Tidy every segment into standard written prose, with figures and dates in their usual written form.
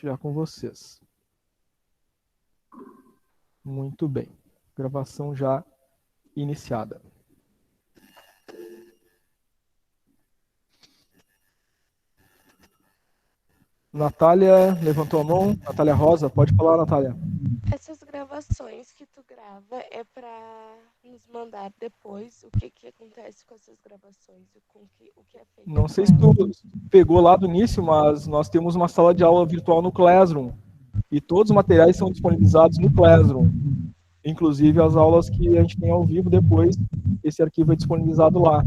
já com vocês. Muito bem. Gravação já iniciada. Natália levantou a mão. Natália Rosa, pode falar, Natália. Essas gravações que tu grava é pra nos mandar depois o que acontece com essas gravações, o que é feito Não com sei se tu elas. pegou lá do início, mas nós temos uma sala de aula virtual no Classroom. E todos os materiais são disponibilizados no Classroom. Inclusive as aulas que a gente tem ao vivo depois, esse arquivo é disponibilizado lá.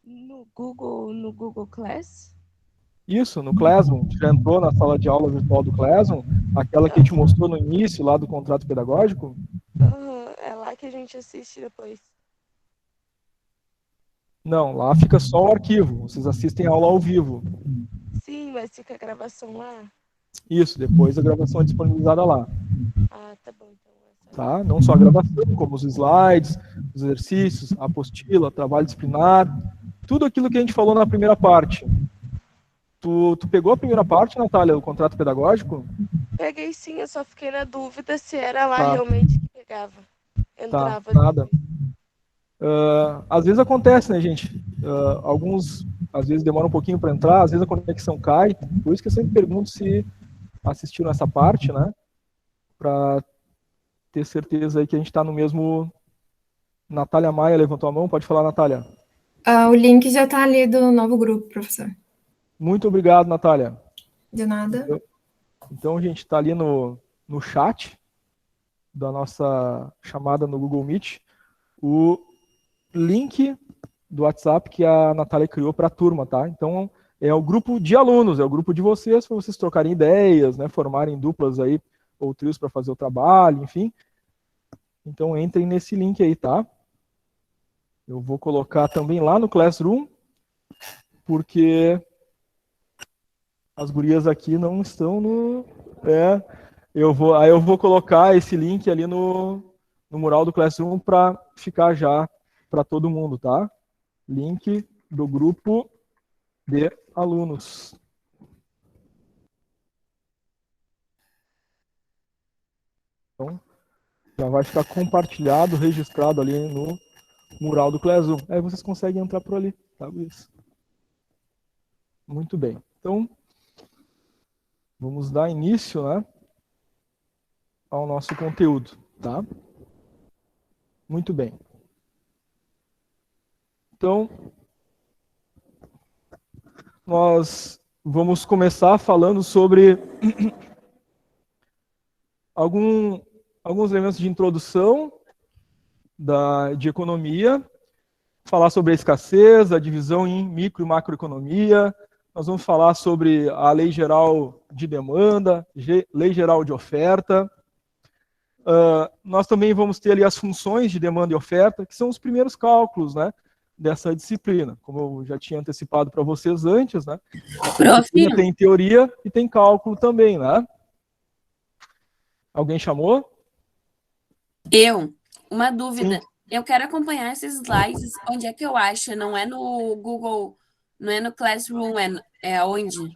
No Google Class? Isso, no Classroom. Tu já entrou na sala de aula virtual do Classroom? Aquela que a gente mostrou no início lá do contrato pedagógico? É lá que a gente assiste depois. Não, lá fica só o arquivo. Vocês assistem a aula ao vivo. Sim, mas fica a gravação lá? Isso, depois a gravação é disponibilizada lá. Ah, tá bom. Então Tá? Não só a gravação, como os slides, os exercícios, a apostila, trabalho disciplinar, tudo aquilo que a gente falou na primeira parte. Tu pegou a primeira parte, Natália, o contrato pedagógico? Peguei sim, eu só fiquei na dúvida se era lá Tá, realmente que pegava. tá, Entrava nada. depois. Às vezes acontece, né, gente? Alguns, às vezes, demora um pouquinho para entrar, às vezes a conexão cai. Por isso que eu sempre pergunto se assistiram essa parte, né? Para ter certeza aí que a gente está no mesmo. Natália Maia levantou a mão, pode falar, Natália. O link já está ali do novo grupo, professor. Muito obrigado, Natália. De nada. Então a gente está ali no chat da nossa chamada no Google Meet, o link do WhatsApp que a Natália criou para a turma, tá? Então é o grupo de alunos, é o grupo de vocês, para vocês trocarem ideias, né, formarem duplas aí, ou trios para fazer o trabalho, enfim. Então entrem nesse link aí, tá? Eu vou colocar também lá no Classroom, porque as gurias aqui não estão no... eu vou colocar esse link ali no mural do Classroom para ficar já para todo mundo, tá? Link do grupo de alunos. Então, já vai ficar compartilhado, registrado ali no mural do Classroom. Aí vocês conseguem entrar por ali, tá, Luiz? Muito bem. Então, vamos dar início, né, ao nosso conteúdo, tá? Muito bem. Então, nós vamos começar falando sobre alguns elementos de introdução de economia, falar sobre a escassez, a divisão em micro e macroeconomia. Nós vamos falar sobre a Lei Geral de Demanda, Lei Geral de Oferta. Nós também vamos ter ali as funções de demanda e oferta, que são os primeiros cálculos, né, dessa disciplina. Como eu já tinha antecipado para vocês antes, né? A disciplina tem teoria e tem cálculo também, né? Alguém chamou? Uma dúvida. Sim. Eu quero acompanhar esses slides. Onde é que eu acho? Não é no Google, não é no Classroom, é onde?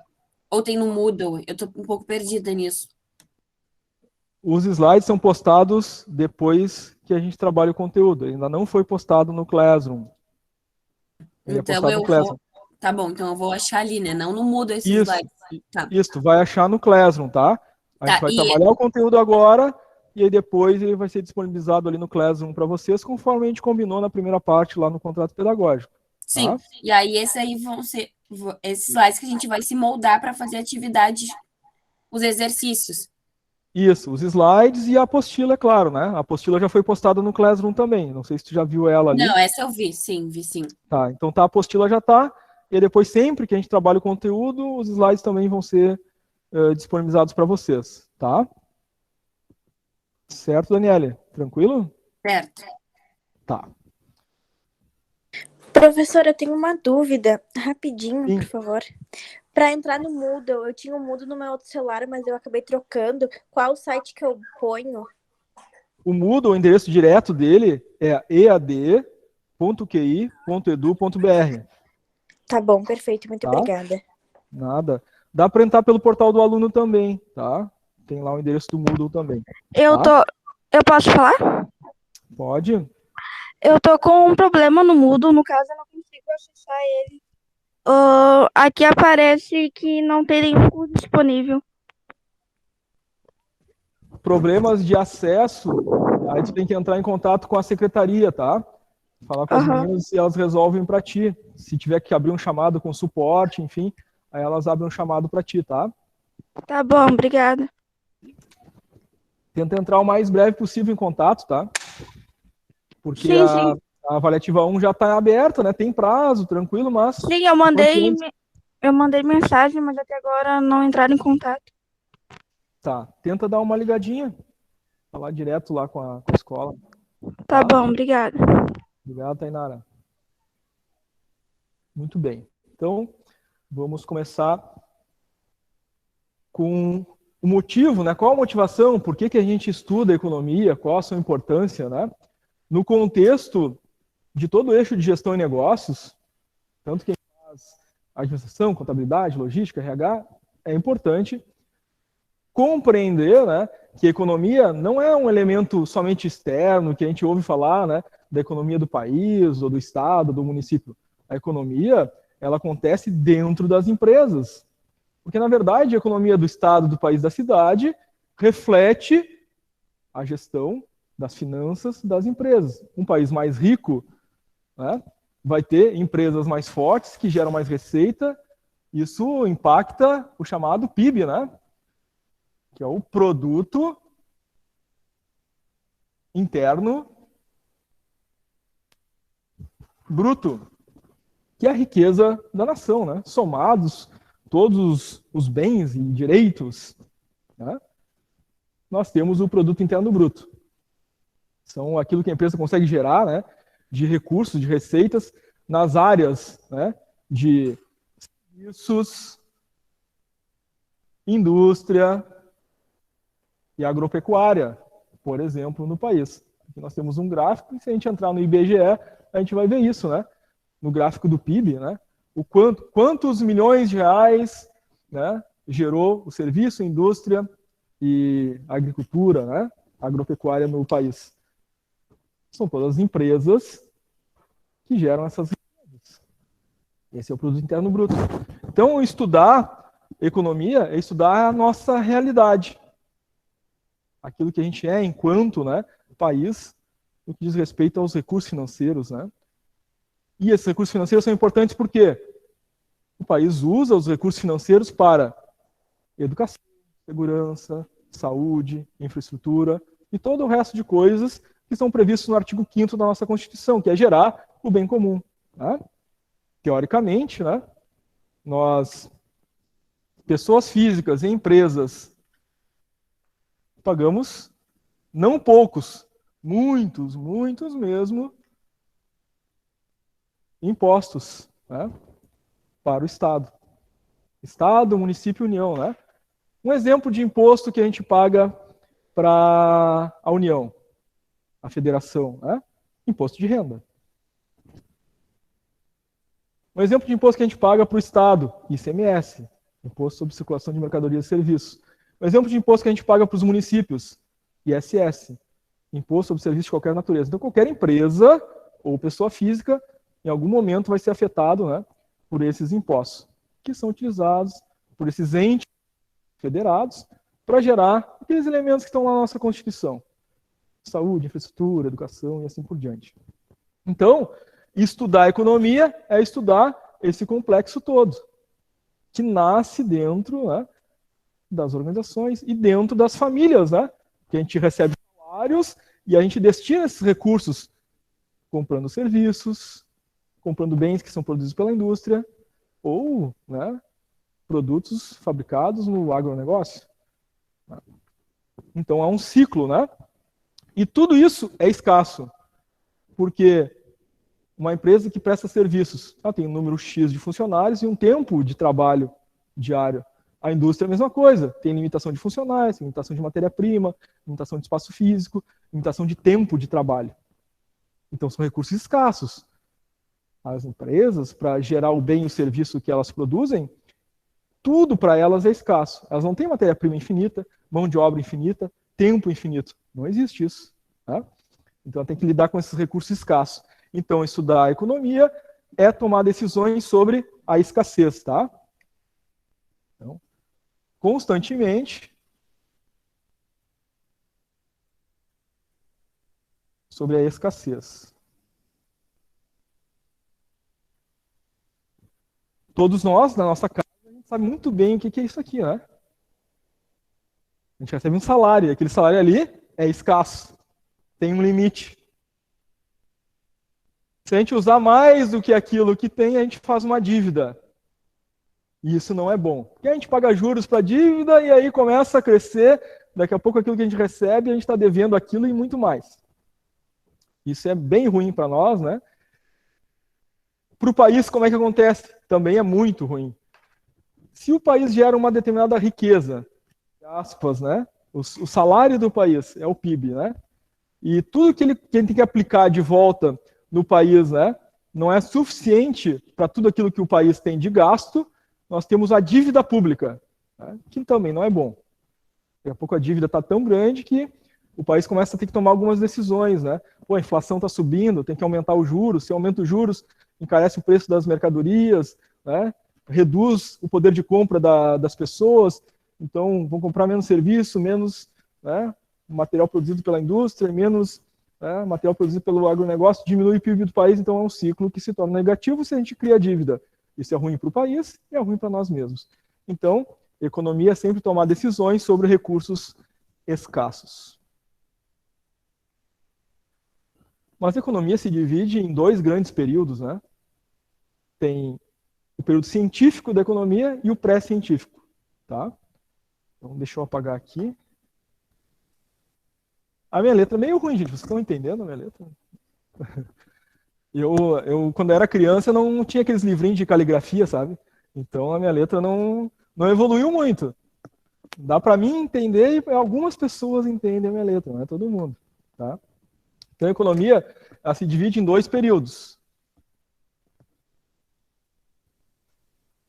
Ou tem no Moodle? Eu tô um pouco perdida nisso. Os slides são postados depois que a gente trabalha o conteúdo. Ainda não foi postado no Classroom. Então eu vou... Tá bom, então eu vou achar ali, né? Não no Moodle esses slides. Tá. Isso, tu vai achar no Classroom, tá? A gente vai trabalhar o conteúdo agora e aí depois ele vai ser disponibilizado ali no Classroom para vocês, conforme a gente combinou na primeira parte lá no contrato pedagógico. Sim, tá? E aí esses aí vão ser esses slides que a gente vai se moldar para fazer atividade, os exercícios. Isso, os slides e a apostila, é claro, né? A apostila já foi postada no Classroom também. Não sei se tu já viu ela ali. Não, essa eu vi sim. Tá, então a apostila já tá. E aí depois, sempre que a gente trabalha o conteúdo, os slides também vão ser disponibilizados para vocês, tá? Certo, Daniele? Tranquilo? Certo. Tá. Professora, eu tenho uma dúvida, rapidinho, Sim. por favor. Para entrar no Moodle, eu tinha o Moodle no meu outro celular, mas eu acabei trocando. Qual o site que eu ponho? O Moodle, o endereço direto dele é ead.qi.edu.br. Tá bom, perfeito, muito Tá? obrigada. Nada. Dá para entrar pelo portal do aluno também, tá? Tem lá o endereço do Moodle também. Eu posso falar? Pode? Eu tô com um problema no Moodle, no caso eu não consigo acessar ele. Aqui aparece que não tem nenhum curso disponível. Problemas de acesso, aí tu tem que entrar em contato com a secretaria, tá? Falar com as meninas e elas resolvem para ti. Se tiver que abrir um chamado com suporte, enfim, aí elas abrem um chamado para ti, tá? Tá bom, obrigada. Tenta entrar o mais breve possível em contato, tá? Porque Sim, sim. a avaliativa 1 já está aberta, né? Tem prazo, tranquilo, mas... Sim, eu mandei mensagem, mas até agora não entraram em contato. Tá, tenta dar uma ligadinha. Falar direto lá com a escola. Tá bom, obrigada. Obrigado, Tainara. Muito bem. Então, vamos começar com o motivo, né? Qual a motivação? Por que a gente estuda economia? Qual a sua importância, né? No contexto de todo o eixo de gestão e negócios, tanto quem faz administração, contabilidade, logística, RH, é importante compreender, né, que a economia não é um elemento somente externo, que a gente ouve falar, né, da economia do país, ou do estado, do município. A economia, ela acontece dentro das empresas. Porque, na verdade, a economia do estado, do país, da cidade, reflete a gestão das finanças das empresas. Um país mais rico, né, vai ter empresas mais fortes, que geram mais receita. Isso impacta o chamado PIB, né? Que é o produto interno bruto, que é a riqueza da nação, né? Somados todos os bens e direitos, né? Nós temos o produto interno bruto. São aquilo que a empresa consegue gerar, né, de recursos, de receitas, nas áreas, né, de serviços, indústria e agropecuária, por exemplo, no país. Aqui nós temos um gráfico, e se a gente entrar no IBGE, a gente vai ver isso, né? No gráfico do PIB, né? Quantos milhões de reais, né, gerou o serviço, indústria e agricultura, né, agropecuária no país. São todas empresas que geram essas riquezas. Esse é o produto interno bruto. Então, estudar economia é estudar a nossa realidade. Aquilo que a gente é enquanto, né, país, no que diz respeito aos recursos financeiros, né? E esses recursos financeiros são importantes porque o país usa os recursos financeiros para educação, segurança, saúde, infraestrutura e todo o resto de coisas que estão previstos no artigo 5º da nossa Constituição, que é gerar o bem comum. Né? Teoricamente, né, nós, pessoas físicas e empresas, pagamos não poucos, muitos mesmo, impostos, né, para o Estado. Estado, município e União, né? Um exemplo de imposto que a gente paga para a União, a Federação, né? Imposto de renda. Um exemplo de imposto que a gente paga para o Estado, ICMS, Imposto sobre Circulação de Mercadorias e Serviços. Um exemplo de imposto que a gente paga para os municípios, ISS, Imposto sobre Serviços de Qualquer Natureza. Então, qualquer empresa ou pessoa física, em algum momento, vai ser afetado, né, por esses impostos, que são utilizados por esses entes federados para gerar aqueles elementos que estão lá na nossa Constituição. Saúde, infraestrutura, educação e assim por diante. Então, estudar economia é estudar esse complexo todo, que nasce dentro, né, das organizações e dentro das famílias, né, que a gente recebe salários e a gente destina esses recursos comprando serviços, comprando bens que são produzidos pela indústria ou, né, produtos fabricados no agronegócio. Então, é um ciclo, né? E tudo isso é escasso, porque uma empresa que presta serviços, ela tem um número X de funcionários e um tempo de trabalho diário. A indústria é a mesma coisa, tem limitação de funcionários, tem limitação de matéria-prima, limitação de espaço físico, limitação de tempo de trabalho. Então, são recursos escassos. As empresas, para gerar o bem e o serviço que elas produzem, tudo para elas é escasso. Elas não têm matéria-prima infinita, mão de obra infinita, tempo infinito. Não existe isso. Tá? Então, tem que lidar com esses recursos escassos. Então, estudar economia é tomar decisões sobre a escassez, tá? Então, constantemente sobre a escassez. Todos nós, na nossa casa, a gente sabe muito bem o que é isso aqui, né? A gente recebe um salário, e aquele salário ali é escasso, tem um limite. Se a gente usar mais do que aquilo que tem, a gente faz uma dívida. E isso não é bom. Porque a gente paga juros para a dívida e aí começa a crescer, daqui a pouco aquilo que a gente recebe, a gente está devendo aquilo e muito mais. Isso é bem ruim para nós, né? Para o país, como é que acontece? Também é muito ruim. Se o país gera uma determinada riqueza, aspas, né? O salário do país é o PIB, né? E tudo que ele tem que aplicar de volta no país, né, não é suficiente para tudo aquilo que o país tem de gasto, nós temos a dívida pública, né, que também não é bom. Daqui a pouco a dívida está tão grande que o país começa a ter que tomar algumas decisões, né? Pô, a inflação está subindo, tem que aumentar os juros, se aumenta os juros, encarece o preço das mercadorias, né? Reduz o poder de compra das pessoas, então vão comprar menos serviço, menos, né, material produzido pela indústria, menos, né, material produzido pelo agronegócio, diminui o PIB do país, então é um ciclo que se torna negativo se a gente cria dívida. Isso é ruim para o país e é ruim para nós mesmos. Então, economia é sempre tomar decisões sobre recursos escassos. Mas a economia se divide em dois grandes períodos, né? Tem o período científico da economia e o pré-científico, tá? Então, deixa eu apagar aqui. A minha letra é meio ruim, gente. Vocês estão entendendo a minha letra? Eu quando era criança, não tinha aqueles livrinhos de caligrafia, sabe? Então, a minha letra não evoluiu muito. Dá para mim entender e algumas pessoas entendem a minha letra, não é todo mundo, tá? Então, a economia ela se divide em dois períodos.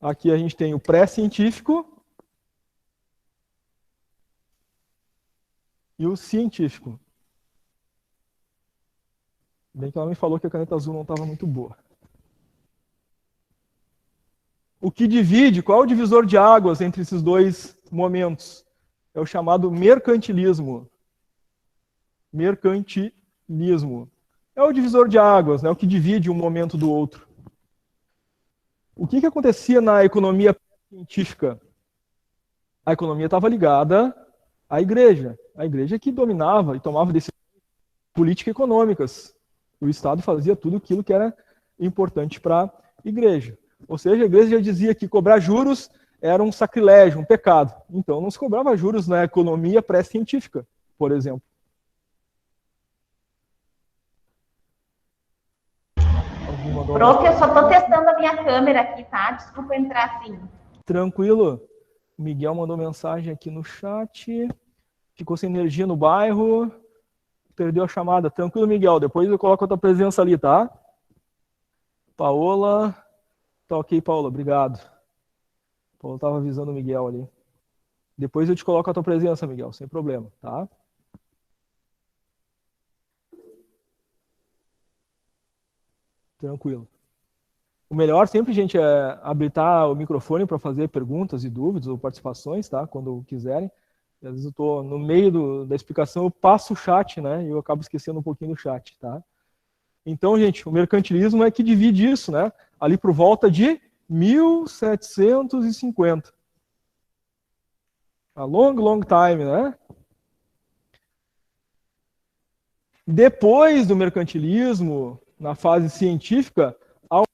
Aqui a gente tem o pré-científico e o científico. Bem que ela me falou que a caneta azul não estava muito boa. O que divide, qual é o divisor de águas entre esses dois momentos? É o chamado mercantilismo. Mercantilismo. É o divisor de águas, né? O que divide um momento do outro. O que acontecia na economia científica? A economia estava ligada à igreja. A igreja que dominava e tomava decisões políticas e econômicas. O Estado fazia tudo aquilo que era importante para a igreja. Ou seja, a igreja já dizia que cobrar juros era um sacrilégio, um pecado. Então não se cobrava juros na economia pré-científica, por exemplo. Prof, eu só estou testando a minha câmera aqui, tá? Desculpa entrar assim. Tranquilo. O Miguel mandou mensagem aqui no chat. Ficou sem energia no bairro. Perdeu a chamada. Tranquilo, Miguel. Depois eu coloco a tua presença ali, tá? Paola. Tá ok, Paola. Obrigado. Paola estava avisando o Miguel ali. Depois eu te coloco a tua presença, Miguel. Sem problema, tá? Tranquilo. O melhor sempre, gente, é habilitar o microfone para fazer perguntas e dúvidas ou participações, tá? Quando quiserem. Às vezes eu estou no meio da explicação, eu passo o chat, né? E eu acabo esquecendo um pouquinho do chat, tá? Então, gente, o mercantilismo é que divide isso, né? Ali por volta de 1750. A long time, né? Depois do mercantilismo, na fase científica, há uma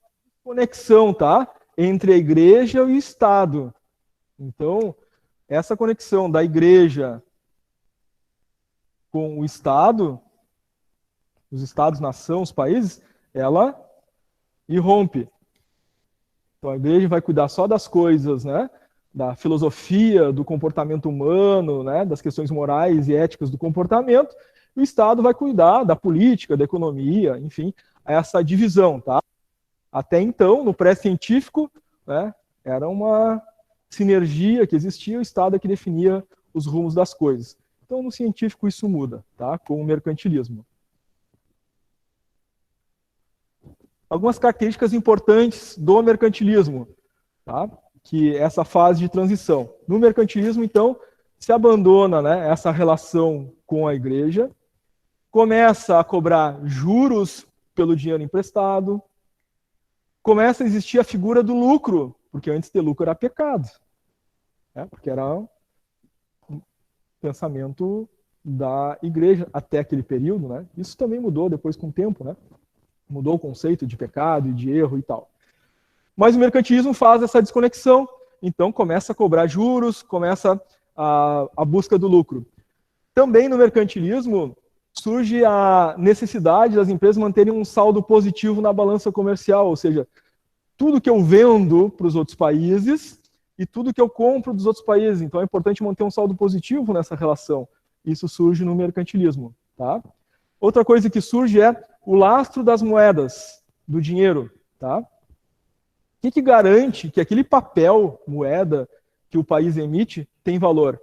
conexão, tá? Entre a igreja e o Estado. Então, essa conexão da igreja com o Estado, os Estados-nação, os países, ela irrompe. Então, a igreja vai cuidar só das coisas, né? Da filosofia, do comportamento humano, né? Das questões morais e éticas do comportamento. O Estado vai cuidar da política, da economia, enfim, essa divisão, tá? Até então, no pré-científico, né, era uma sinergia que existia, o Estado é que definia os rumos das coisas. Então, no científico, isso muda, tá? Com o mercantilismo. Algumas características importantes do mercantilismo, tá? Que é essa fase de transição. No mercantilismo, então, se abandona, né, essa relação com a igreja, começa a cobrar juros pelo dinheiro emprestado, começa a existir a figura do lucro, porque antes ter lucro era pecado, né? Porque era um pensamento da igreja até aquele período, né? Isso também mudou depois com o tempo, né? Mudou o conceito de pecado e de erro e tal. Mas o mercantilismo faz essa desconexão, então começa a cobrar juros, começa a busca do lucro. Também no mercantilismo surge a necessidade das empresas manterem um saldo positivo na balança comercial, ou seja, tudo que eu vendo para os outros países e tudo que eu compro dos outros países. Então é importante manter um saldo positivo nessa relação. Isso surge no mercantilismo, tá? Outra coisa que surge é o lastro das moedas, do dinheiro, tá? O que garante que aquele papel, moeda, que o país emite, tem valor?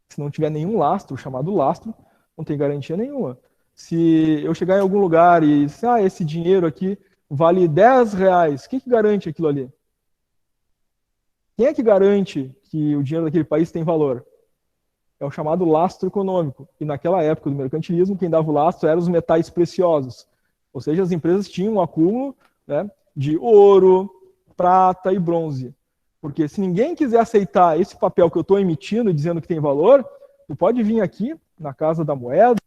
Se não tiver nenhum lastro, chamado lastro, não tem garantia nenhuma. Se eu chegar em algum lugar e dizer, esse dinheiro aqui vale 10 reais, o que garante aquilo ali? Quem é que garante que o dinheiro daquele país tem valor? É o chamado lastro econômico. E naquela época do mercantilismo, quem dava o lastro eram os metais preciosos. Ou seja, as empresas tinham um acúmulo, né, de ouro, prata e bronze. Porque se ninguém quiser aceitar esse papel que eu estou emitindo, dizendo que tem valor, tu pode vir aqui na Casa da Moeda,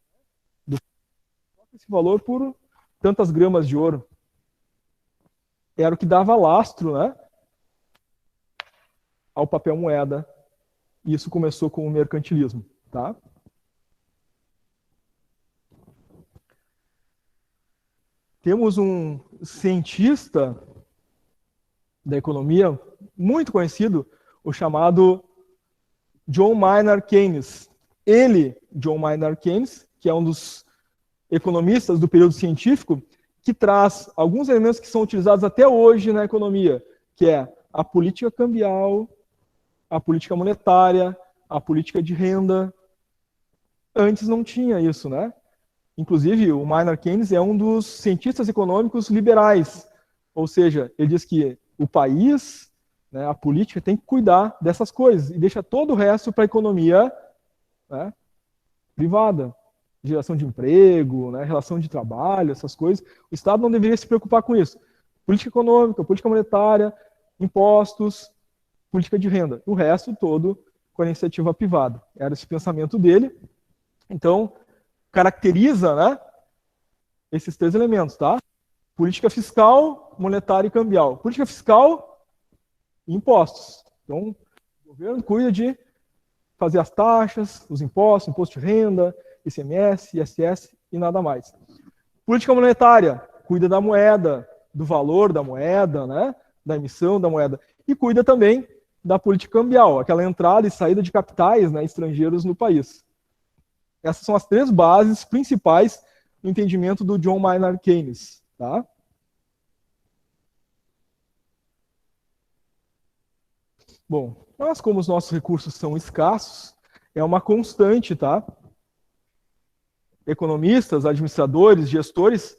esse valor por tantas gramas de ouro. Era o que dava lastro, né, ao papel moeda. E isso começou com o mercantilismo, tá? Temos um cientista da economia muito conhecido, o chamado John Maynard Keynes. Ele, John Maynard Keynes, que é um dos economistas do período científico, que traz alguns elementos que são utilizados até hoje na economia, que é a política cambial, a política monetária, a política de renda. Antes não tinha isso, né? Inclusive, o Maynard Keynes é um dos cientistas econômicos liberais, ou seja, ele diz que o país, né, a política tem que cuidar dessas coisas e deixa todo o resto para a economia, né, privada, geração de emprego, né, relação de trabalho, essas coisas. O Estado não deveria se preocupar com isso. Política econômica, política monetária, impostos, política de renda. O resto todo com a iniciativa privada. Era esse pensamento dele. Então, caracteriza, né, esses três elementos, tá? Política fiscal, monetária e cambial. Política fiscal e impostos. Então, o governo cuida de fazer as taxas, os impostos, imposto de renda, ICMS, ISS e nada mais. Política monetária, cuida da moeda, do valor da moeda, né, da emissão da moeda. E cuida também da política cambial, aquela entrada e saída de capitais, né, estrangeiros no país. Essas são as três bases principais no entendimento do John Maynard Keynes, tá? Bom, mas como os nossos recursos são escassos, é uma constante, tá? Economistas, administradores, gestores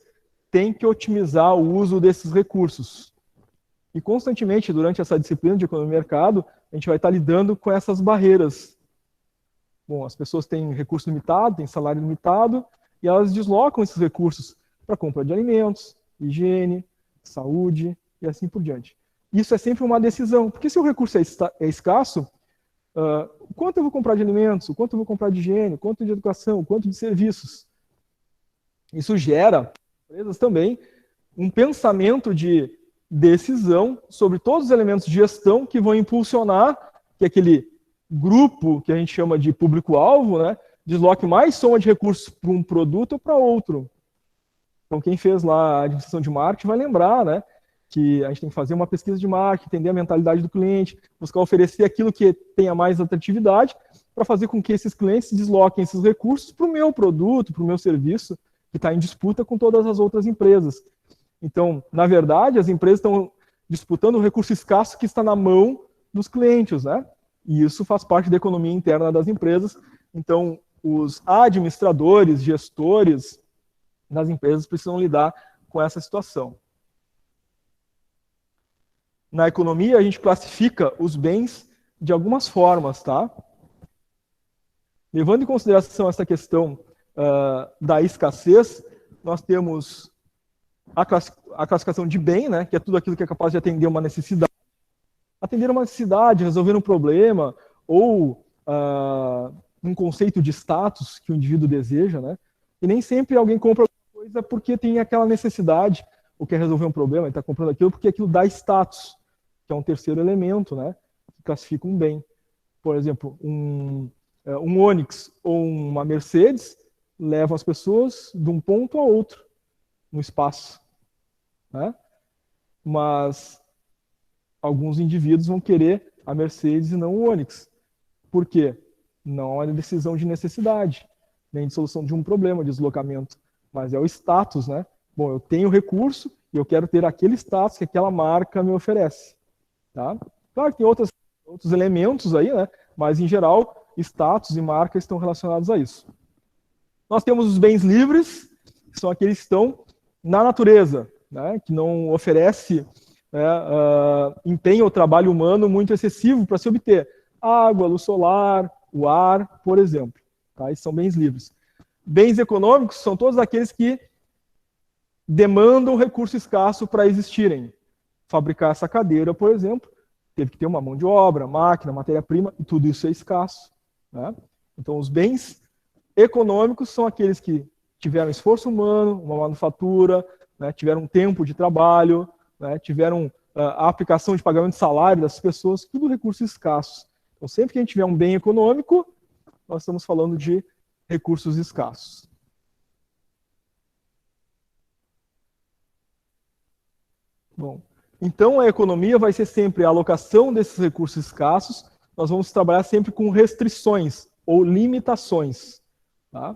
têm que otimizar o uso desses recursos. E constantemente, durante essa disciplina de economia e mercado, a gente vai estar lidando com essas barreiras. Bom, as pessoas têm recurso limitado, têm salário limitado, e elas deslocam esses recursos para compra de alimentos, higiene, saúde e assim por diante. Isso é sempre uma decisão, porque se o recurso é escasso, quanto eu vou comprar de alimentos, quanto eu vou comprar de higiene, quanto de educação, quanto de serviços? Isso gera, empresas também, um pensamento de decisão sobre todos os elementos de gestão que vão impulsionar que aquele grupo, que a gente chama de público-alvo, né, desloque mais soma de recursos para um produto ou para outro. Então, quem fez lá a administração de marketing vai lembrar, né, que a gente tem que fazer uma pesquisa de marketing, entender a mentalidade do cliente, buscar oferecer aquilo que tenha mais atratividade, para fazer com que esses clientes desloquem esses recursos para o meu produto, para o meu serviço, que está em disputa com todas as outras empresas. Então, na verdade, as empresas estão disputando o recurso escasso que está na mão dos clientes, né? E isso faz parte da economia interna das empresas. Então, os administradores, gestores das empresas precisam lidar com essa situação. Na economia, a gente classifica os bens de algumas formas, tá? Levando em consideração essa questão da escassez, nós temos a classificação de bem, né, que é tudo aquilo que é capaz de atender uma necessidade. Atender uma necessidade, resolver um problema, ou um conceito de status que o indivíduo deseja, né? E nem sempre alguém compra alguma coisa porque tem aquela necessidade, ou quer resolver um problema, ele está comprando aquilo porque aquilo dá status, que é um terceiro elemento, né, que classifica um bem. Por exemplo, um Onix ou uma Mercedes levam as pessoas de um ponto a outro no espaço, né? Mas alguns indivíduos vão querer a Mercedes e não o Onix. Por quê? Não é uma decisão de necessidade, nem de solução de um problema de deslocamento, mas é o status, né? Bom, eu tenho recurso e eu quero ter aquele status que aquela marca me oferece, tá? Claro que tem outros elementos aí, né? Mas, em geral, status e marca estão relacionados a isso. Nós temos os bens livres, que são aqueles que estão na natureza, né? Que não oferece empenho ou trabalho humano muito excessivo para se obter. Água, luz solar, o ar, por exemplo. Tá? Esses são bens livres. Bens econômicos são todos aqueles que demandam recurso escasso para existirem. Fabricar essa cadeira, por exemplo, teve que ter uma mão de obra, máquina, matéria-prima, e tudo isso é escasso. Né? Então, os bens econômicos são aqueles que tiveram esforço humano, uma manufatura, né, tiveram tempo de trabalho, né, tiveram a aplicação de pagamento de salário dessas pessoas, tudo recursos escassos. Então, sempre que a gente tiver um bem econômico, nós estamos falando de recursos escassos. Bom, então a economia vai ser sempre a alocação desses recursos escassos. Nós vamos trabalhar sempre com restrições ou limitações. Tá?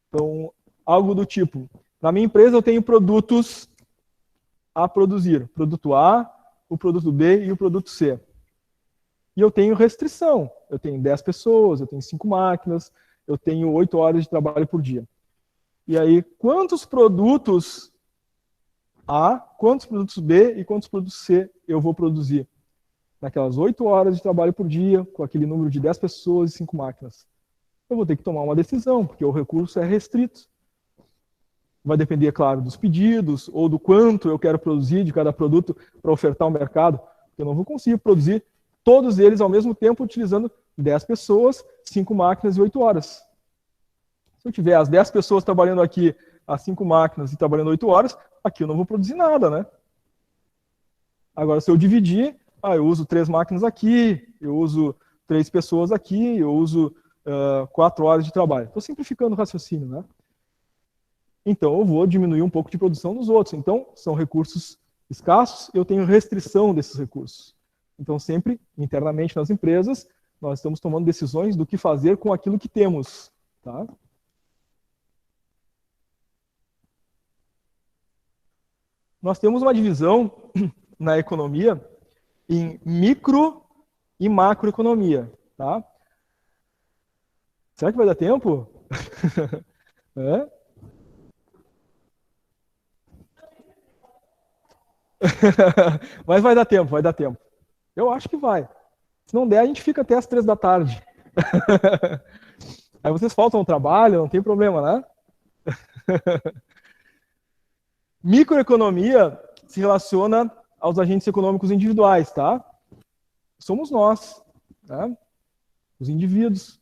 Então, algo do tipo, na minha empresa eu tenho produtos a produzir. Produto A, o produto B e o produto C. E eu tenho restrição. Eu tenho 10 pessoas, eu tenho 5 máquinas, eu tenho 8 horas de trabalho por dia. E aí, quantos produtos A, quantos produtos B e quantos produtos C eu vou produzir? Naquelas 8 horas de trabalho por dia, com aquele número de 10 pessoas e 5 máquinas. Eu vou ter que tomar uma decisão, porque o recurso é restrito. Vai depender, é claro, dos pedidos ou do quanto eu quero produzir de cada produto para ofertar ao mercado. Eu não vou conseguir produzir todos eles ao mesmo tempo utilizando 10 pessoas, 5 máquinas e 8 horas. Se eu tiver as 10 pessoas trabalhando aqui, as 5 máquinas e trabalhando 8 horas, aqui eu não vou produzir nada, né? Agora, se eu dividir, eu uso 3 máquinas aqui, eu uso 3 pessoas aqui, eu uso 4 horas de trabalho. Estou simplificando o raciocínio, né? Então, eu vou diminuir um pouco de produção dos outros. Então, são recursos escassos, eu tenho restrição desses recursos. Então, sempre, internamente nas empresas, nós estamos tomando decisões do que fazer com aquilo que temos. Tá? Nós temos uma divisão na economia em micro e macroeconomia. Tá? Será que vai dar tempo? Mas vai dar tempo, vai dar tempo. Eu acho que vai. Se não der, a gente fica até as 3 da tarde. Aí vocês faltam ao trabalho, não tem problema, né? Microeconomia se relaciona aos agentes econômicos individuais, tá? Somos nós, né? Os indivíduos.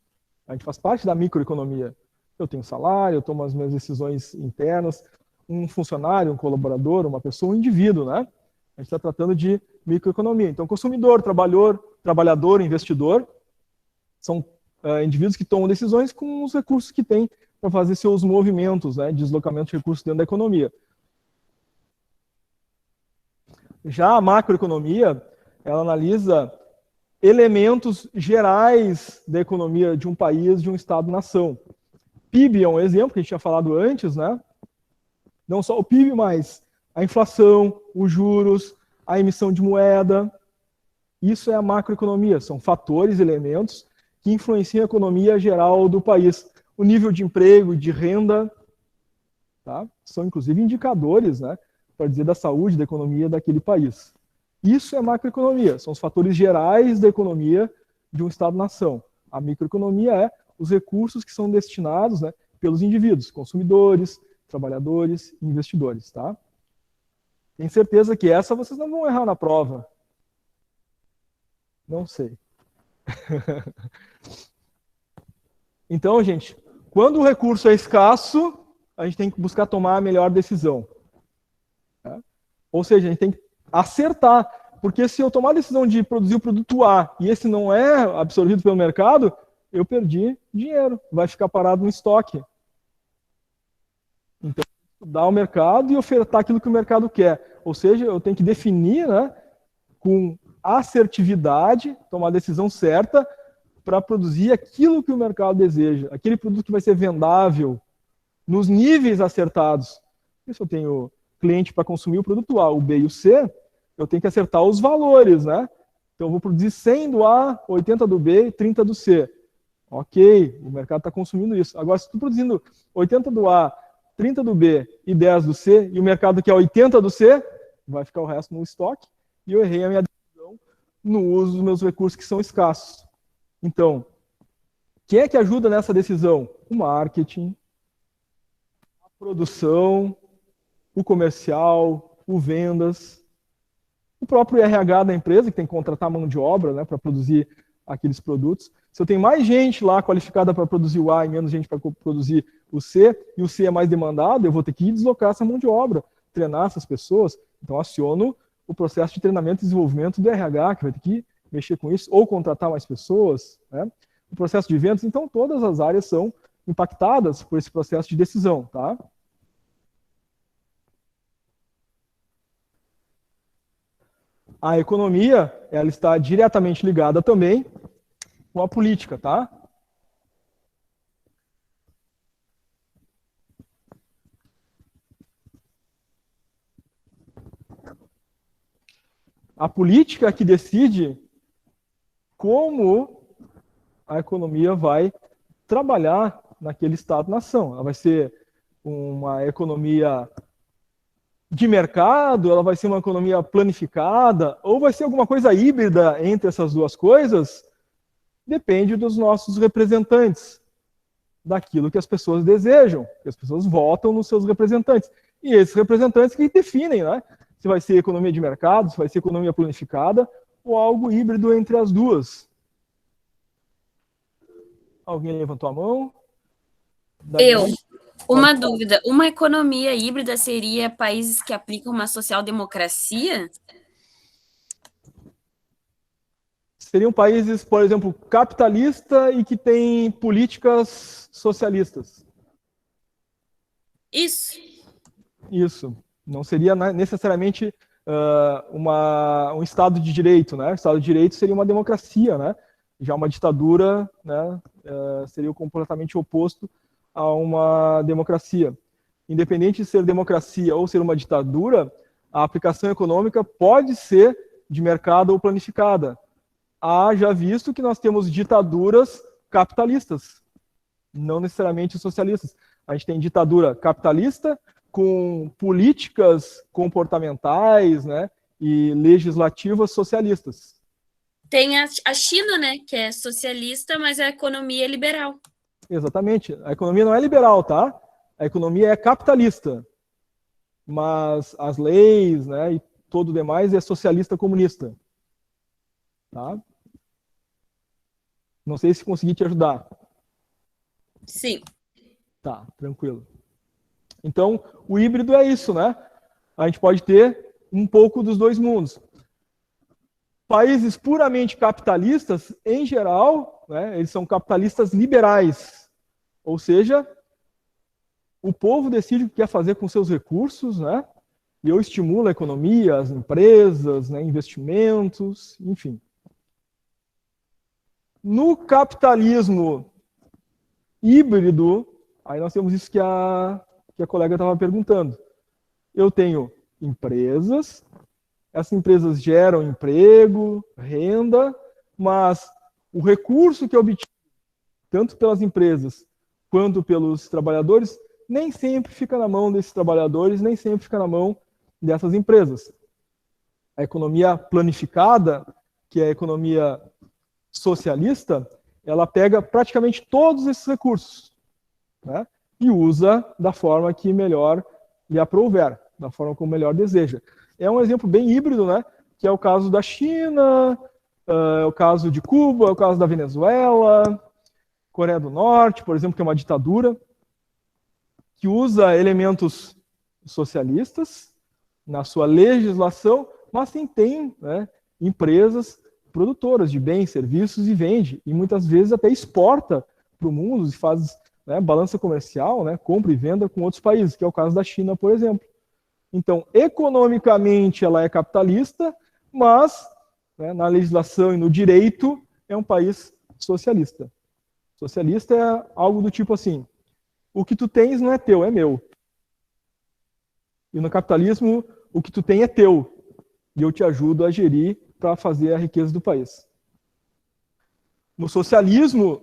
A gente faz parte da microeconomia. Eu tenho salário, eu tomo as minhas decisões internas. Um funcionário, um colaborador, uma pessoa, um indivíduo, né? A gente está tratando de microeconomia. Então, consumidor, trabalhador, investidor, são indivíduos que tomam decisões com os recursos que têm para fazer seus movimentos, né, de deslocamento de recursos dentro da economia. Já a macroeconomia, ela analisa elementos gerais da economia de um país, de um estado-nação. PIB é um exemplo que a gente tinha falado antes, né? Não só o PIB, mas a inflação, os juros, a emissão de moeda. Isso é a macroeconomia, são fatores, elementos que influenciam a economia geral do país. O nível de emprego e de renda, tá? São inclusive indicadores, né, para dizer da saúde da economia daquele país. Isso é macroeconomia, são os fatores gerais da economia de um Estado-nação. A microeconomia é os recursos que são destinados, né, pelos indivíduos, consumidores, trabalhadores e investidores. Tá? Tenho certeza que essa vocês não vão errar na prova. Não sei. Então, gente, quando o recurso é escasso, a gente tem que buscar tomar a melhor decisão. Tá? Ou seja, a gente tem que acertar. Porque se eu tomar a decisão de produzir o produto A e esse não é absorvido pelo mercado, eu perdi dinheiro. Vai ficar parado no estoque. Então, estudar o mercado e ofertar aquilo que o mercado quer. Ou seja, eu tenho que definir, né, com assertividade, tomar a decisão certa para produzir aquilo que o mercado deseja. Aquele produto que vai ser vendável nos níveis acertados. Se eu tenho cliente para consumir o produto A, o B e o C, eu tenho que acertar os valores, né? Então eu vou produzir 100 do A, 80 do B e 30 do C. Ok, o mercado está consumindo isso. Agora, se estou produzindo 80 do A, 30 do B e 10 do C, e o mercado quer 80 do C, vai ficar o resto no estoque, e eu errei a minha decisão no uso dos meus recursos que são escassos. Então, quem é que ajuda nessa decisão? O marketing, a produção, o comercial, o vendas, o próprio RH da empresa, que tem que contratar mão de obra, né, para produzir aqueles produtos. Se eu tenho mais gente lá qualificada para produzir o A e menos gente para produzir o C, e o C é mais demandado, eu vou ter que deslocar essa mão de obra, treinar essas pessoas. Então, aciono o processo de treinamento e desenvolvimento do RH, que vai ter que mexer com isso, ou contratar mais pessoas, né? O processo de vendas. Então, todas as áreas são impactadas por esse processo de decisão, tá? A economia, ela está diretamente ligada também com a política, tá? A política é que decide como a economia vai trabalhar naquele Estado-nação. Ela vai ser uma economia de mercado, ela vai ser uma economia planificada, ou vai ser alguma coisa híbrida entre essas duas coisas? Depende dos nossos representantes, daquilo que as pessoas desejam, que as pessoas votam nos seus representantes. E esses representantes que definem, né? Se vai ser economia de mercado, se vai ser economia planificada, ou algo híbrido entre as duas. Alguém levantou a mão? Eu. Uma dúvida. Uma economia híbrida seria países que aplicam uma social-democracia? Seriam países, por exemplo, capitalista e que têm políticas socialistas. Isso. Isso. Não seria necessariamente um Estado de Direito, né? O Estado de Direito seria uma democracia, né? Já uma ditadura, né, seria o completamente oposto a uma democracia. Independente de ser democracia ou ser uma ditadura, a aplicação econômica pode ser de mercado ou planificada. Já visto que nós temos ditaduras capitalistas, não necessariamente socialistas. A gente tem ditadura capitalista com políticas comportamentais, né, e legislativas socialistas. Tem a China, né, que é socialista, mas a economia é liberal. Exatamente. A economia não é liberal, tá? A economia é capitalista. Mas as leis, né, e todo o demais é socialista comunista. Tá? Não sei se consegui te ajudar. Sim. Tá, tranquilo. Então, o híbrido é isso, né? A gente pode ter um pouco dos dois mundos. Países puramente capitalistas, em geral, né, eles são capitalistas liberais. Ou seja, o povo decide o que quer fazer com seus recursos, né? E eu estimulo a economia, as empresas, né, investimentos, enfim. No capitalismo híbrido, aí nós temos isso que a colega estava perguntando. Eu tenho empresas essas empresas geram emprego, renda, mas o recurso que é obtido, tanto pelas empresas quanto pelos trabalhadores, nem sempre fica na mão desses trabalhadores, nem sempre fica na mão dessas empresas. A economia planificada, que é a economia socialista, ela pega praticamente todos esses recursos, né, e usa da forma que melhor lhe aprouver, da forma como melhor deseja. É um exemplo bem híbrido, né, que é o caso da China, é o caso de Cuba, é o caso da Venezuela, Coreia do Norte, por exemplo, que é uma ditadura, que usa elementos socialistas na sua legislação, mas tem, né, empresas produtoras de bens, serviços e vende, e muitas vezes até exporta para o mundo e faz, né, balança comercial, né, compra e venda com outros países, que é o caso da China, por exemplo. Então, economicamente ela é capitalista, mas, né, na legislação e no direito é um país socialista. Socialista é algo do tipo assim, o que tu tens não é teu, é meu. E no capitalismo, o que tu tem é teu, e eu te ajudo a gerir para fazer a riqueza do país. No socialismo,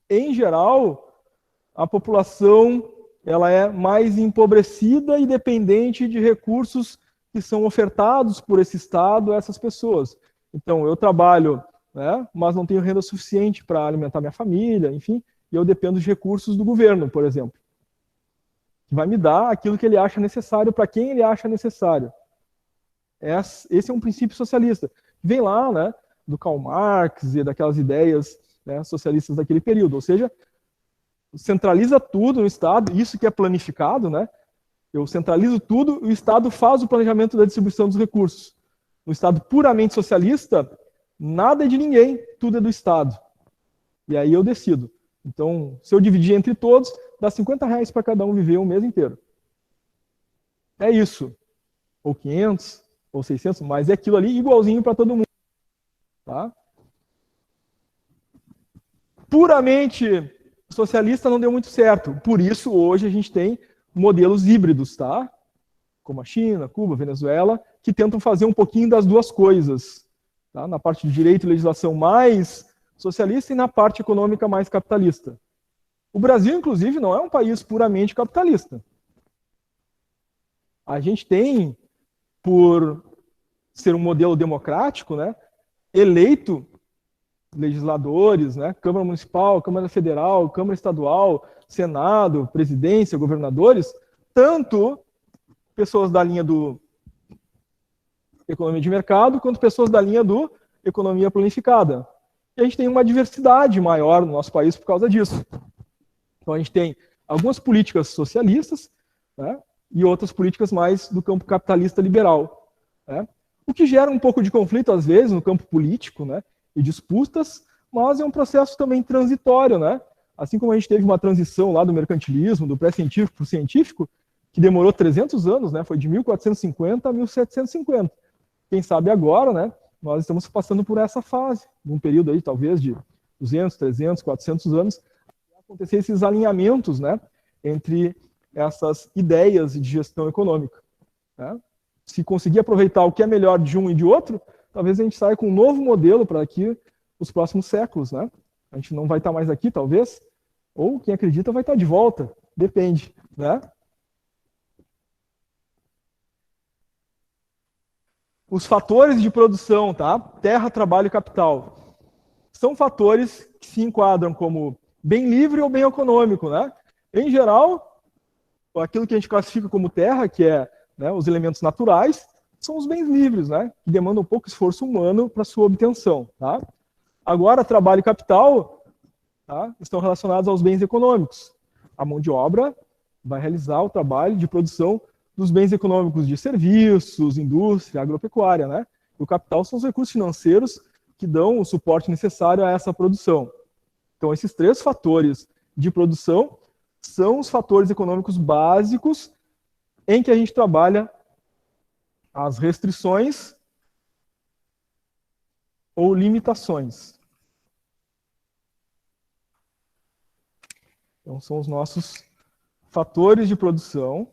em geral, a população ela é mais empobrecida e dependente de recursos que são ofertados por esse Estado a essas pessoas. Então, eu trabalho, né, mas não tenho renda suficiente para alimentar minha família, enfim, e eu dependo de recursos do governo, por exemplo, que vai me dar aquilo que ele acha necessário para quem ele acha necessário. Esse é um princípio socialista. Vem lá, né, do Karl Marx e daquelas ideias, né, socialistas daquele período. Ou seja, centraliza tudo no Estado, isso que é planificado, né? Eu centralizo tudo, o Estado faz o planejamento da distribuição dos recursos. No Estado puramente socialista, nada é de ninguém, tudo é do Estado. E aí eu decido. Então, se eu dividir entre todos, dá R$50 para cada um viver um mês inteiro. É isso. Ou 500, ou 600, mas é aquilo ali igualzinho para todo mundo. Tá? Puramente socialista não deu muito certo. Por isso, hoje, a gente tem modelos híbridos, tá? Como a China, Cuba, Venezuela, que tentam fazer um pouquinho das duas coisas. Tá? Na parte de direito e legislação mais socialista e na parte econômica mais capitalista. O Brasil, inclusive, não é um país puramente capitalista. A gente tem, por ser um modelo democrático, né, eleito legisladores, né, Câmara Municipal, Câmara Federal, Câmara Estadual, Senado, Presidência, governadores, tanto pessoas da linha do economia de mercado, quanto pessoas da linha do economia planificada. E a gente tem uma diversidade maior no nosso país por causa disso. Então a gente tem algumas políticas socialistas, né, e outras políticas mais do campo capitalista liberal, né, o que gera um pouco de conflito, às vezes, no campo político, né, e disputas, mas é um processo também transitório, né? Assim como a gente teve uma transição lá do mercantilismo, do pré-científico para o científico, que demorou 300 anos, né? Foi de 1450 a 1750. Quem sabe agora, né? Nós estamos passando por essa fase, num período aí, talvez, de 200, 300, 400 anos, acontecer esses alinhamentos, né? Entre essas ideias de gestão econômica, né? Se conseguir aproveitar o que é melhor de um e de outro, talvez a gente saia com um novo modelo para aqui os próximos séculos, né? A gente não vai estar mais aqui, talvez, ou quem acredita vai estar de volta, depende, né? Os fatores de produção, tá? Terra, trabalho e capital. São fatores que se enquadram como bem livre ou bem econômico, né? Em geral, aquilo que a gente classifica como terra, que é, né, os elementos naturais, são os bens livres, né, que demandam pouco esforço humano para sua obtenção. Tá? Agora, trabalho e capital, tá, estão relacionados aos bens econômicos. A mão de obra vai realizar o trabalho de produção dos bens econômicos de serviços, indústria, agropecuária. Né? E o capital são os recursos financeiros que dão o suporte necessário a essa produção. Então, esses três fatores de produção são os fatores econômicos básicos em que a gente trabalha as restrições ou limitações. Então, são os nossos fatores de produção.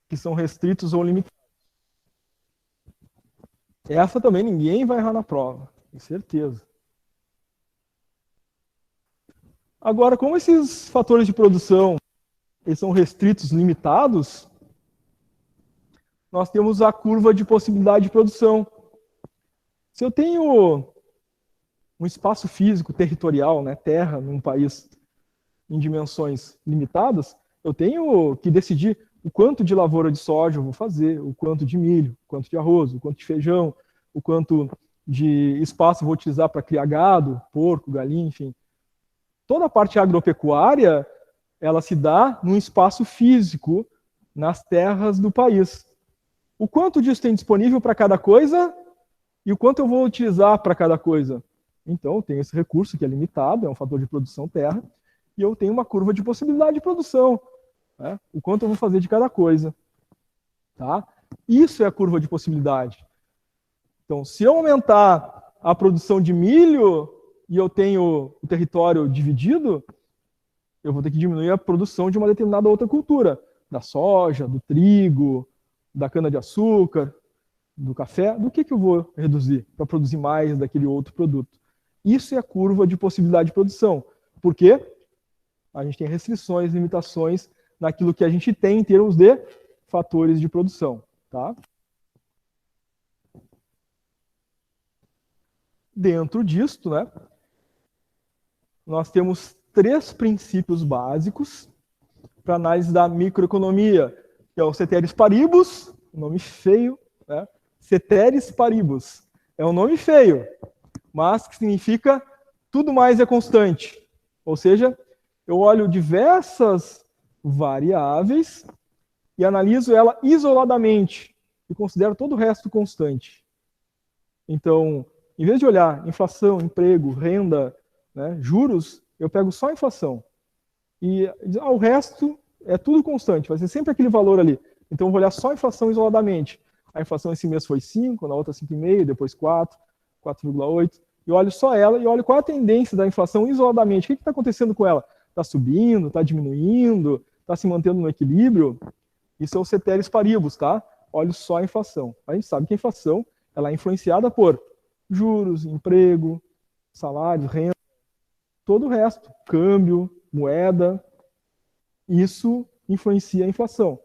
que são restritos ou limitados. Essa também ninguém vai errar na prova, com certeza. Agora, como esses fatores de produção eles são restritos, limitados, nós temos a curva de possibilidade de produção. Se eu tenho um espaço físico, territorial, né, terra, num país em dimensões limitadas, eu tenho que decidir o quanto de lavoura de soja eu vou fazer, o quanto de milho, o quanto de arroz, o quanto de feijão, o quanto de espaço eu vou utilizar para criar gado, porco, galinha, enfim. Toda a parte agropecuária, ela se dá num espaço físico, nas terras do país. O quanto disso tem disponível para cada coisa e o quanto eu vou utilizar para cada coisa. Então, eu tenho esse recurso que é limitado, é um fator de produção terra, e eu tenho uma curva de possibilidade de produção, né? O quanto eu vou fazer de cada coisa. Tá? Isso é a curva de possibilidade. Então, se eu aumentar a produção de milho e eu tenho o território dividido, eu vou ter que diminuir a produção de uma determinada outra cultura, da soja, do trigo, da cana-de-açúcar, do café. Do que eu vou reduzir para produzir mais daquele outro produto? Isso é a curva de possibilidade de produção. Por quê? A gente tem restrições, limitações naquilo que a gente tem em termos de fatores de produção. Tá? Dentro disto, né, nós temos 3 princípios básicos para análise da microeconomia, que é o ceteris paribus, nome feio, né? Ceteris paribus é um nome feio, mas que significa tudo mais é constante. Ou seja, eu olho diversas variáveis e analiso ela isoladamente e considero todo o resto constante. Então, em vez de olhar inflação, emprego, renda, né, juros, eu pego só a inflação. E o resto é tudo constante, vai ser sempre aquele valor ali. Então, eu vou olhar só a inflação isoladamente. A inflação esse mês foi 5, na outra 5,5, depois 4, 4,8. Eu olho só ela e olho qual a tendência da inflação isoladamente. O que está acontecendo com ela? Está subindo, está diminuindo, está se mantendo no equilíbrio? Isso é o ceteris paribus, tá? Olho só a inflação. A gente sabe que a inflação ela é influenciada por juros, emprego, salário, renda, todo o resto, câmbio, moeda, isso influencia a inflação.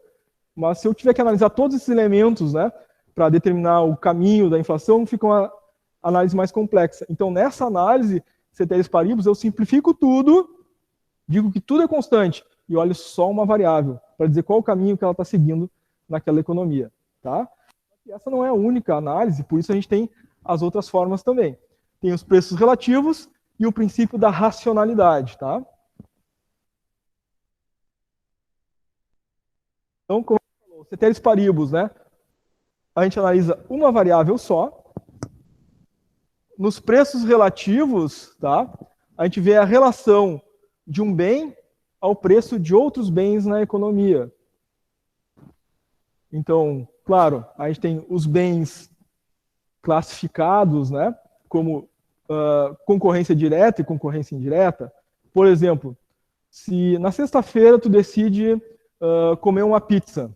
Mas se eu tiver que analisar todos esses elementos, né, para determinar o caminho da inflação, fica uma análise mais complexa. Então, nessa análise, ceteris paribus, eu simplifico tudo, digo que tudo é constante e olho só uma variável para dizer qual o caminho que ela está seguindo naquela economia. Tá? E essa não é a única análise, por isso a gente tem as outras formas também. Tem os preços relativos e o princípio da racionalidade. Tá? Então, como eu falou, ceteris paribus, né? A gente analisa uma variável só. Nos preços relativos, tá? A gente vê a relação de um bem ao preço de outros bens na economia. Então, claro, a gente tem os bens classificados, né? Como concorrência direta e concorrência indireta. Por exemplo, se na sexta-feira tu decide comer uma pizza,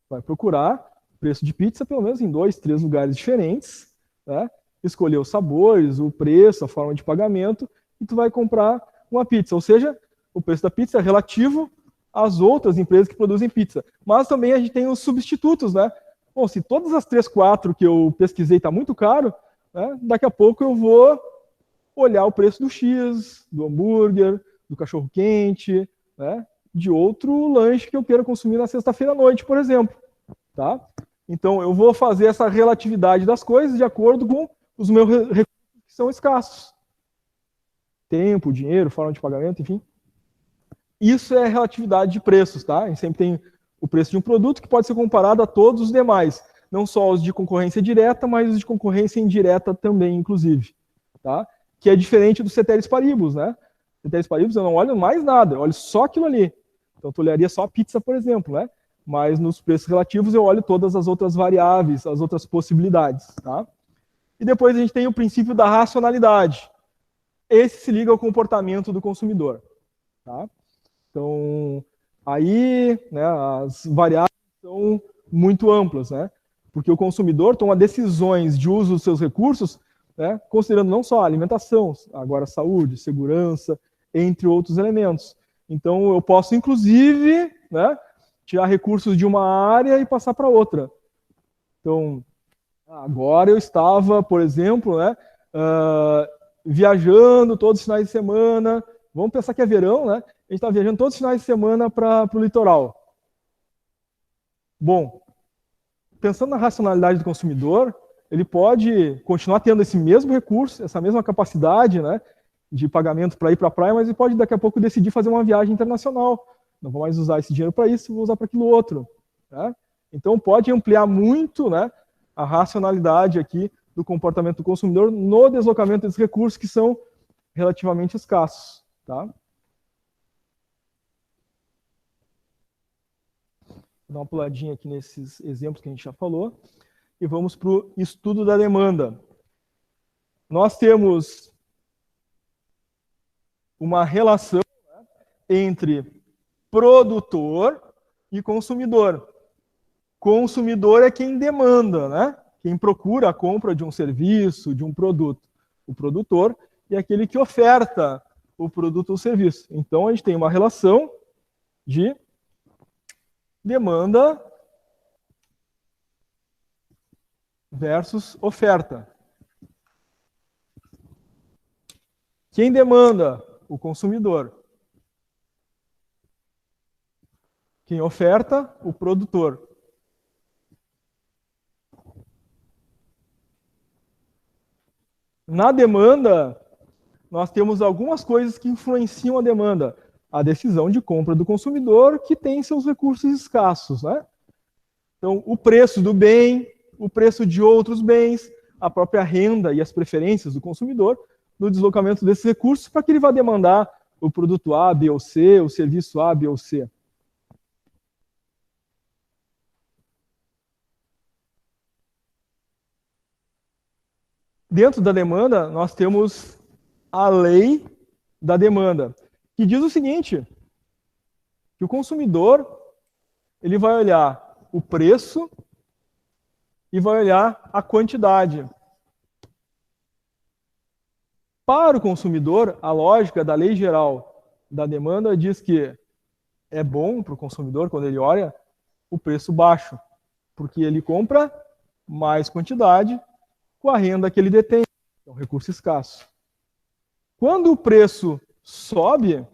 vai procurar preço de pizza pelo menos em 2, 3 lugares diferentes, né? Escolher os sabores, o preço, a forma de pagamento, e tu vai comprar uma pizza. Ou seja, o preço da pizza é relativo às outras empresas que produzem pizza. Mas também a gente tem os substitutos, né? Bom, se todas as 3, 4 que eu pesquisei está muito caro, né, daqui a pouco eu vou olhar o preço do X, do hambúrguer, do cachorro-quente, né, de outro lanche que eu queira consumir na sexta-feira à noite, por exemplo. Tá? Então, eu vou fazer essa relatividade das coisas de acordo com os meus recursos que são escassos. Tempo, dinheiro, forma de pagamento, enfim. Isso é relatividade de preços, tá? A gente sempre tem o preço de um produto que pode ser comparado a todos os demais. Não só os de concorrência direta, mas os de concorrência indireta também, inclusive. Tá? Que é diferente do ceteris paribus, né? Ceteris paribus eu não olho mais nada, eu olho só aquilo ali. Então, tu olharia só a pizza, por exemplo, né? Mas nos preços relativos eu olho todas as outras variáveis, as outras possibilidades. Tá? E depois a gente tem o princípio da racionalidade. Esse se liga ao comportamento do consumidor. Tá? Então, aí, né, as variáveis são muito amplas, né? Porque o consumidor toma decisões de uso dos seus recursos, né, considerando não só a alimentação, agora a saúde, segurança, entre outros elementos. Então, eu posso, inclusive, né, tirar recursos de uma área e passar para outra. Então, agora eu estava, por exemplo, né, viajando todos os finais de semana. Vamos pensar que é verão, né? A gente está viajando todos os finais de semana para o litoral. Bom, pensando na racionalidade do consumidor, ele pode continuar tendo esse mesmo recurso, essa mesma capacidade, né, de pagamento para ir para a praia, mas ele pode daqui a pouco decidir fazer uma viagem internacional. Não vou mais usar esse dinheiro para isso, vou usar para aquilo outro. Né? Então pode ampliar muito, né, a racionalidade aqui do comportamento do consumidor no deslocamento desses recursos que são relativamente escassos. Tá? Vou dar uma puladinha aqui nesses exemplos que a gente já falou. E vamos para o estudo da demanda. Nós temos uma relação, né, entre produtor e consumidor. Consumidor é quem demanda, né? Quem procura a compra de um serviço, de um produto. O produtor é aquele que oferta o produto ou serviço. Então, a gente tem uma relação de demanda versus oferta. Quem demanda? O consumidor. Quem oferta? O produtor. Na demanda, nós temos algumas coisas que influenciam a demanda. A decisão de compra do consumidor, que tem seus recursos escassos, né? Então, o preço do bem, o preço de outros bens, a própria renda e as preferências do consumidor no deslocamento desses recursos para que ele vá demandar o produto A, B ou C, o serviço A, B ou C. Dentro da demanda, nós temos a lei da demanda, que diz o seguinte, que o consumidor ele vai olhar o preço e vai olhar a quantidade. Para o consumidor, a lógica da lei geral da demanda diz que é bom para o consumidor, quando ele olha, o preço baixo, porque ele compra mais quantidade com a renda que ele detém, é um recurso escasso. Quando o preço sobe,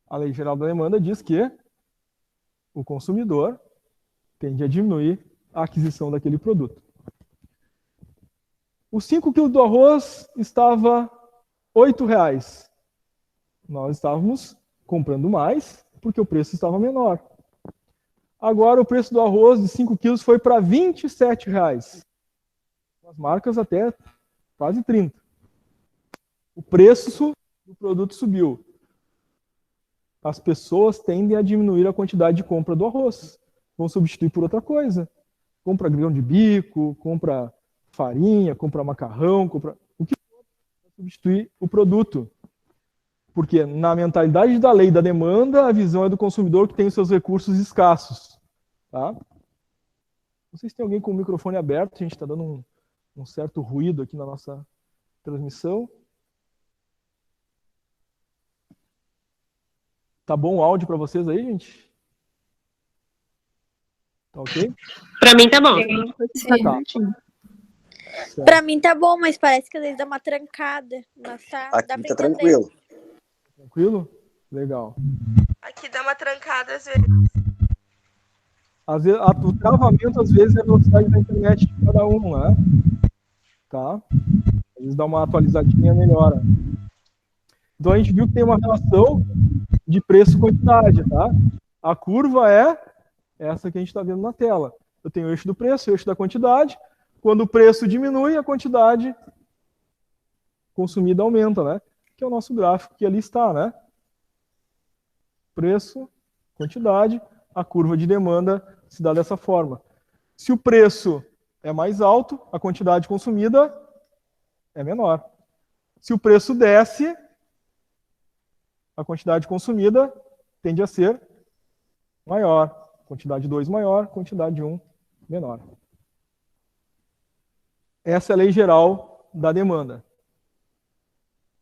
a lei geral da demanda diz que o consumidor tende a diminuir a aquisição daquele produto. Os 5 quilos do arroz estava R$ 8,00. Nós estávamos comprando mais porque o preço estava menor. Agora o preço do arroz de 5 quilos foi para R$ 27,00. As marcas até quase 30. O preço do produto subiu. As pessoas tendem a diminuir a quantidade de compra do arroz. Vão substituir por outra coisa. Compra grão de bico, compra farinha, compra macarrão, compra o que for para substituir o produto. Porque na mentalidade da lei da demanda, a visão é do consumidor que tem os seus recursos escassos. Tá? Não sei se tem alguém com o microfone aberto, a gente está dando um certo ruído aqui na nossa transmissão. Tá bom o áudio para vocês aí, gente? Tá ok? Para mim tá bom. Para mim tá bom, mas parece que às vezes dá uma trancada. Mas tá, Aqui dá pra tá entender. tranquilo. Tranquilo? Legal. Aqui dá uma trancada às vezes. Às vezes, o travamento, às vezes, é a velocidade da internet de cada um, né? Tá? Às vezes dá uma atualizadinha, melhora. Então, a gente viu que tem uma relação de preço e quantidade, tá? A curva é essa que a gente está vendo na tela. Eu tenho o eixo do preço, o eixo da quantidade. Quando o preço diminui, a quantidade consumida aumenta, né? Que é o nosso gráfico que ali está, né? Preço, quantidade, a curva de demanda se dá dessa forma. Se o preço é mais alto, a quantidade consumida é menor. Se o preço desce, a quantidade consumida tende a ser maior. Quantidade 2 maior, quantidade 1 menor. Essa é a lei geral da demanda.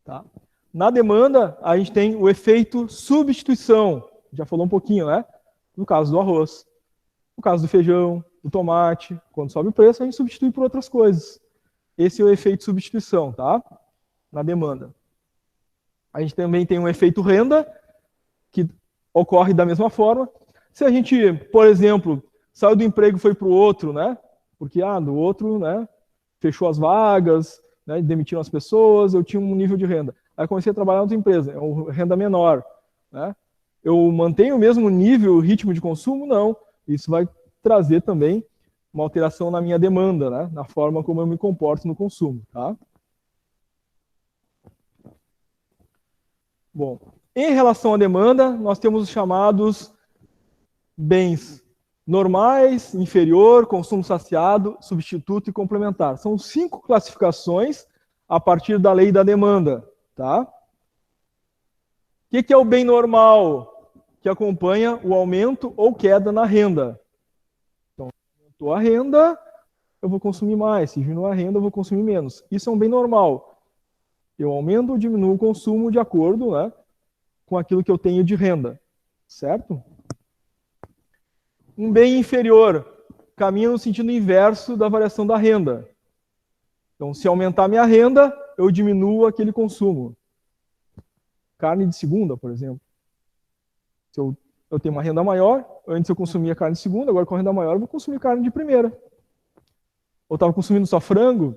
Tá? Na demanda, a gente tem o efeito substituição. Já falou um pouquinho, né? No caso do arroz. No caso do feijão, do tomate. Quando sobe o preço, a gente substitui por outras coisas. Esse é o efeito substituição, tá? Na demanda. A gente também tem um efeito renda, que ocorre da mesma forma. Se a gente, por exemplo, saiu do emprego e foi para o outro, né? Porque, do outro, né? Fechou as vagas, né? Demitiram as pessoas, eu tinha um nível de renda. Aí comecei a trabalhar em outra empresa, é uma renda menor, né? Eu mantenho o mesmo nível, ritmo de consumo? Não. Isso vai trazer também uma alteração na minha demanda, né? Na forma como eu me comporto no consumo, tá? Bom, em relação à demanda, nós temos os chamados bens normais, inferior, consumo saciado, substituto e complementar. São 5 classificações a partir da lei da demanda, tá? O que é o bem normal? Que acompanha o aumento ou queda na renda. Então, se aumentou a renda, eu vou consumir mais. Se diminuiu a renda, eu vou consumir menos. Isso é um bem normal. Eu aumento ou diminuo o consumo de acordo, né, com aquilo que eu tenho de renda. Certo? Um bem inferior caminha no sentido inverso da variação da renda. Então, se aumentar minha renda, eu diminuo aquele consumo. Carne de segunda, por exemplo. Se eu tenho uma renda maior, antes eu consumia carne de segunda, agora com a renda maior eu vou consumir carne de primeira. Ou estava consumindo só frango,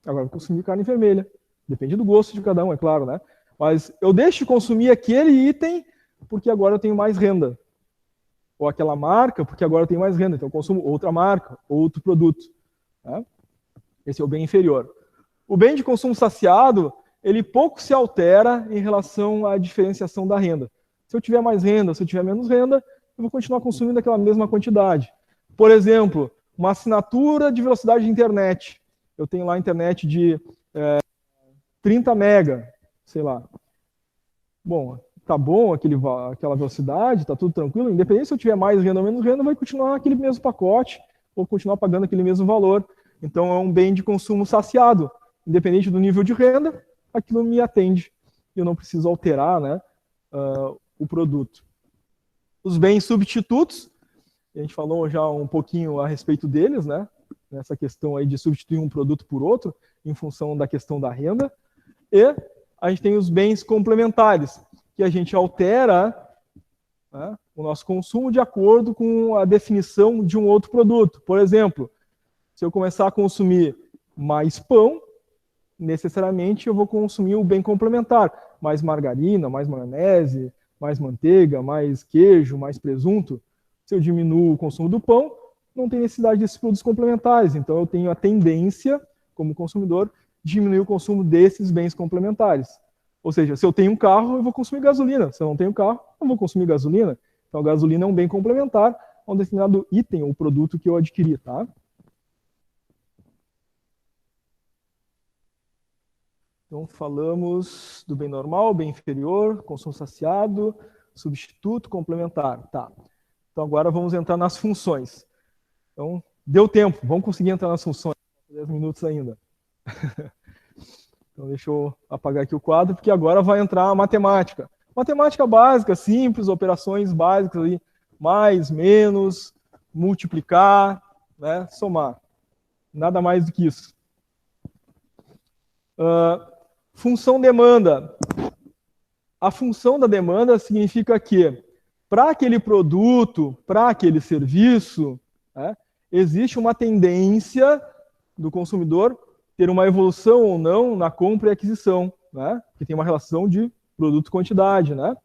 agora eu vou consumir carne vermelha. Depende do gosto de cada um, é claro, né? Mas eu deixo de consumir aquele item porque agora eu tenho mais renda. Ou aquela marca, porque agora eu tenho mais renda. Então eu consumo outra marca, outro produto. Né? Esse é o bem inferior. O bem de consumo saciado, ele pouco se altera em relação à diferenciação da renda. Se eu tiver mais renda, se eu tiver menos renda, eu vou continuar consumindo aquela mesma quantidade. Por exemplo, uma assinatura de velocidade de internet. Eu tenho lá internet de 30 mega, sei lá. Bom, tá bom aquela velocidade, tá tudo tranquilo. Independente se eu tiver mais renda ou menos renda, vai continuar aquele mesmo pacote, ou continuar pagando aquele mesmo valor. Então é um bem de consumo saciado. Independente do nível de renda, aquilo me atende. Eu não preciso alterar, né, o produto. Os bens substitutos, a gente falou já um pouquinho a respeito deles, né? Nessa questão aí de substituir um produto por outro, em função da questão da renda. E a gente tem os bens complementares, que a gente altera, né, o nosso consumo de acordo com a definição de um outro produto. Por exemplo, se eu começar a consumir mais pão, necessariamente eu vou consumir o bem complementar. Mais margarina, mais maionese, mais manteiga, mais queijo, mais presunto. Se eu diminuo o consumo do pão, não tem necessidade desses produtos complementares. Então eu tenho a tendência, como consumidor, diminuir o consumo desses bens complementares. Ou seja, se eu tenho um carro, eu vou consumir gasolina. Se eu não tenho carro, eu vou consumir gasolina. Então a gasolina é um bem complementar a um determinado item ou produto que eu adquiri, tá? Então, falamos do bem normal, bem inferior, consumo saciado, substituto, complementar. Tá. Então, agora vamos entrar nas funções. Então, deu tempo, vamos conseguir entrar nas funções. 10 minutos ainda. Então, deixa eu apagar aqui o quadro, porque agora vai entrar a matemática. Matemática básica, simples, operações básicas, ali, mais, menos, multiplicar, né, somar. Nada mais do que isso. Função demanda. A função da demanda significa que, para aquele produto, para aquele serviço, né, existe uma tendência do consumidor ter uma evolução ou não na compra e aquisição, né, que tem uma relação de produto-quantidade. Né?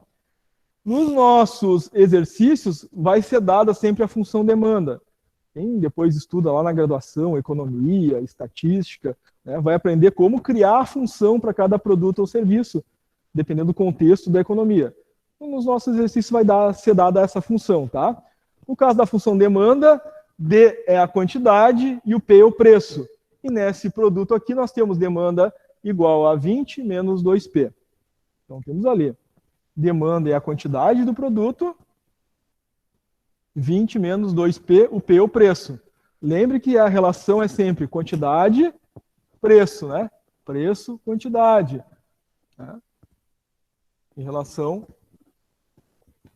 Nos nossos exercícios, vai ser dada sempre a função demanda. Quem depois estuda lá na graduação, economia, estatística, né, vai aprender como criar a função para cada produto ou serviço, dependendo do contexto da economia. Então, nos nossos exercícios vai ser dada essa função. Tá? No caso da função demanda, D é a quantidade e o P é o preço. E nesse produto aqui nós temos demanda igual a 20 menos 2P. Então temos ali, demanda é a quantidade do produto, 20 menos 2P, o P é o preço. Lembre que a relação é sempre quantidade, preço, né? Preço, quantidade. Né? Em relação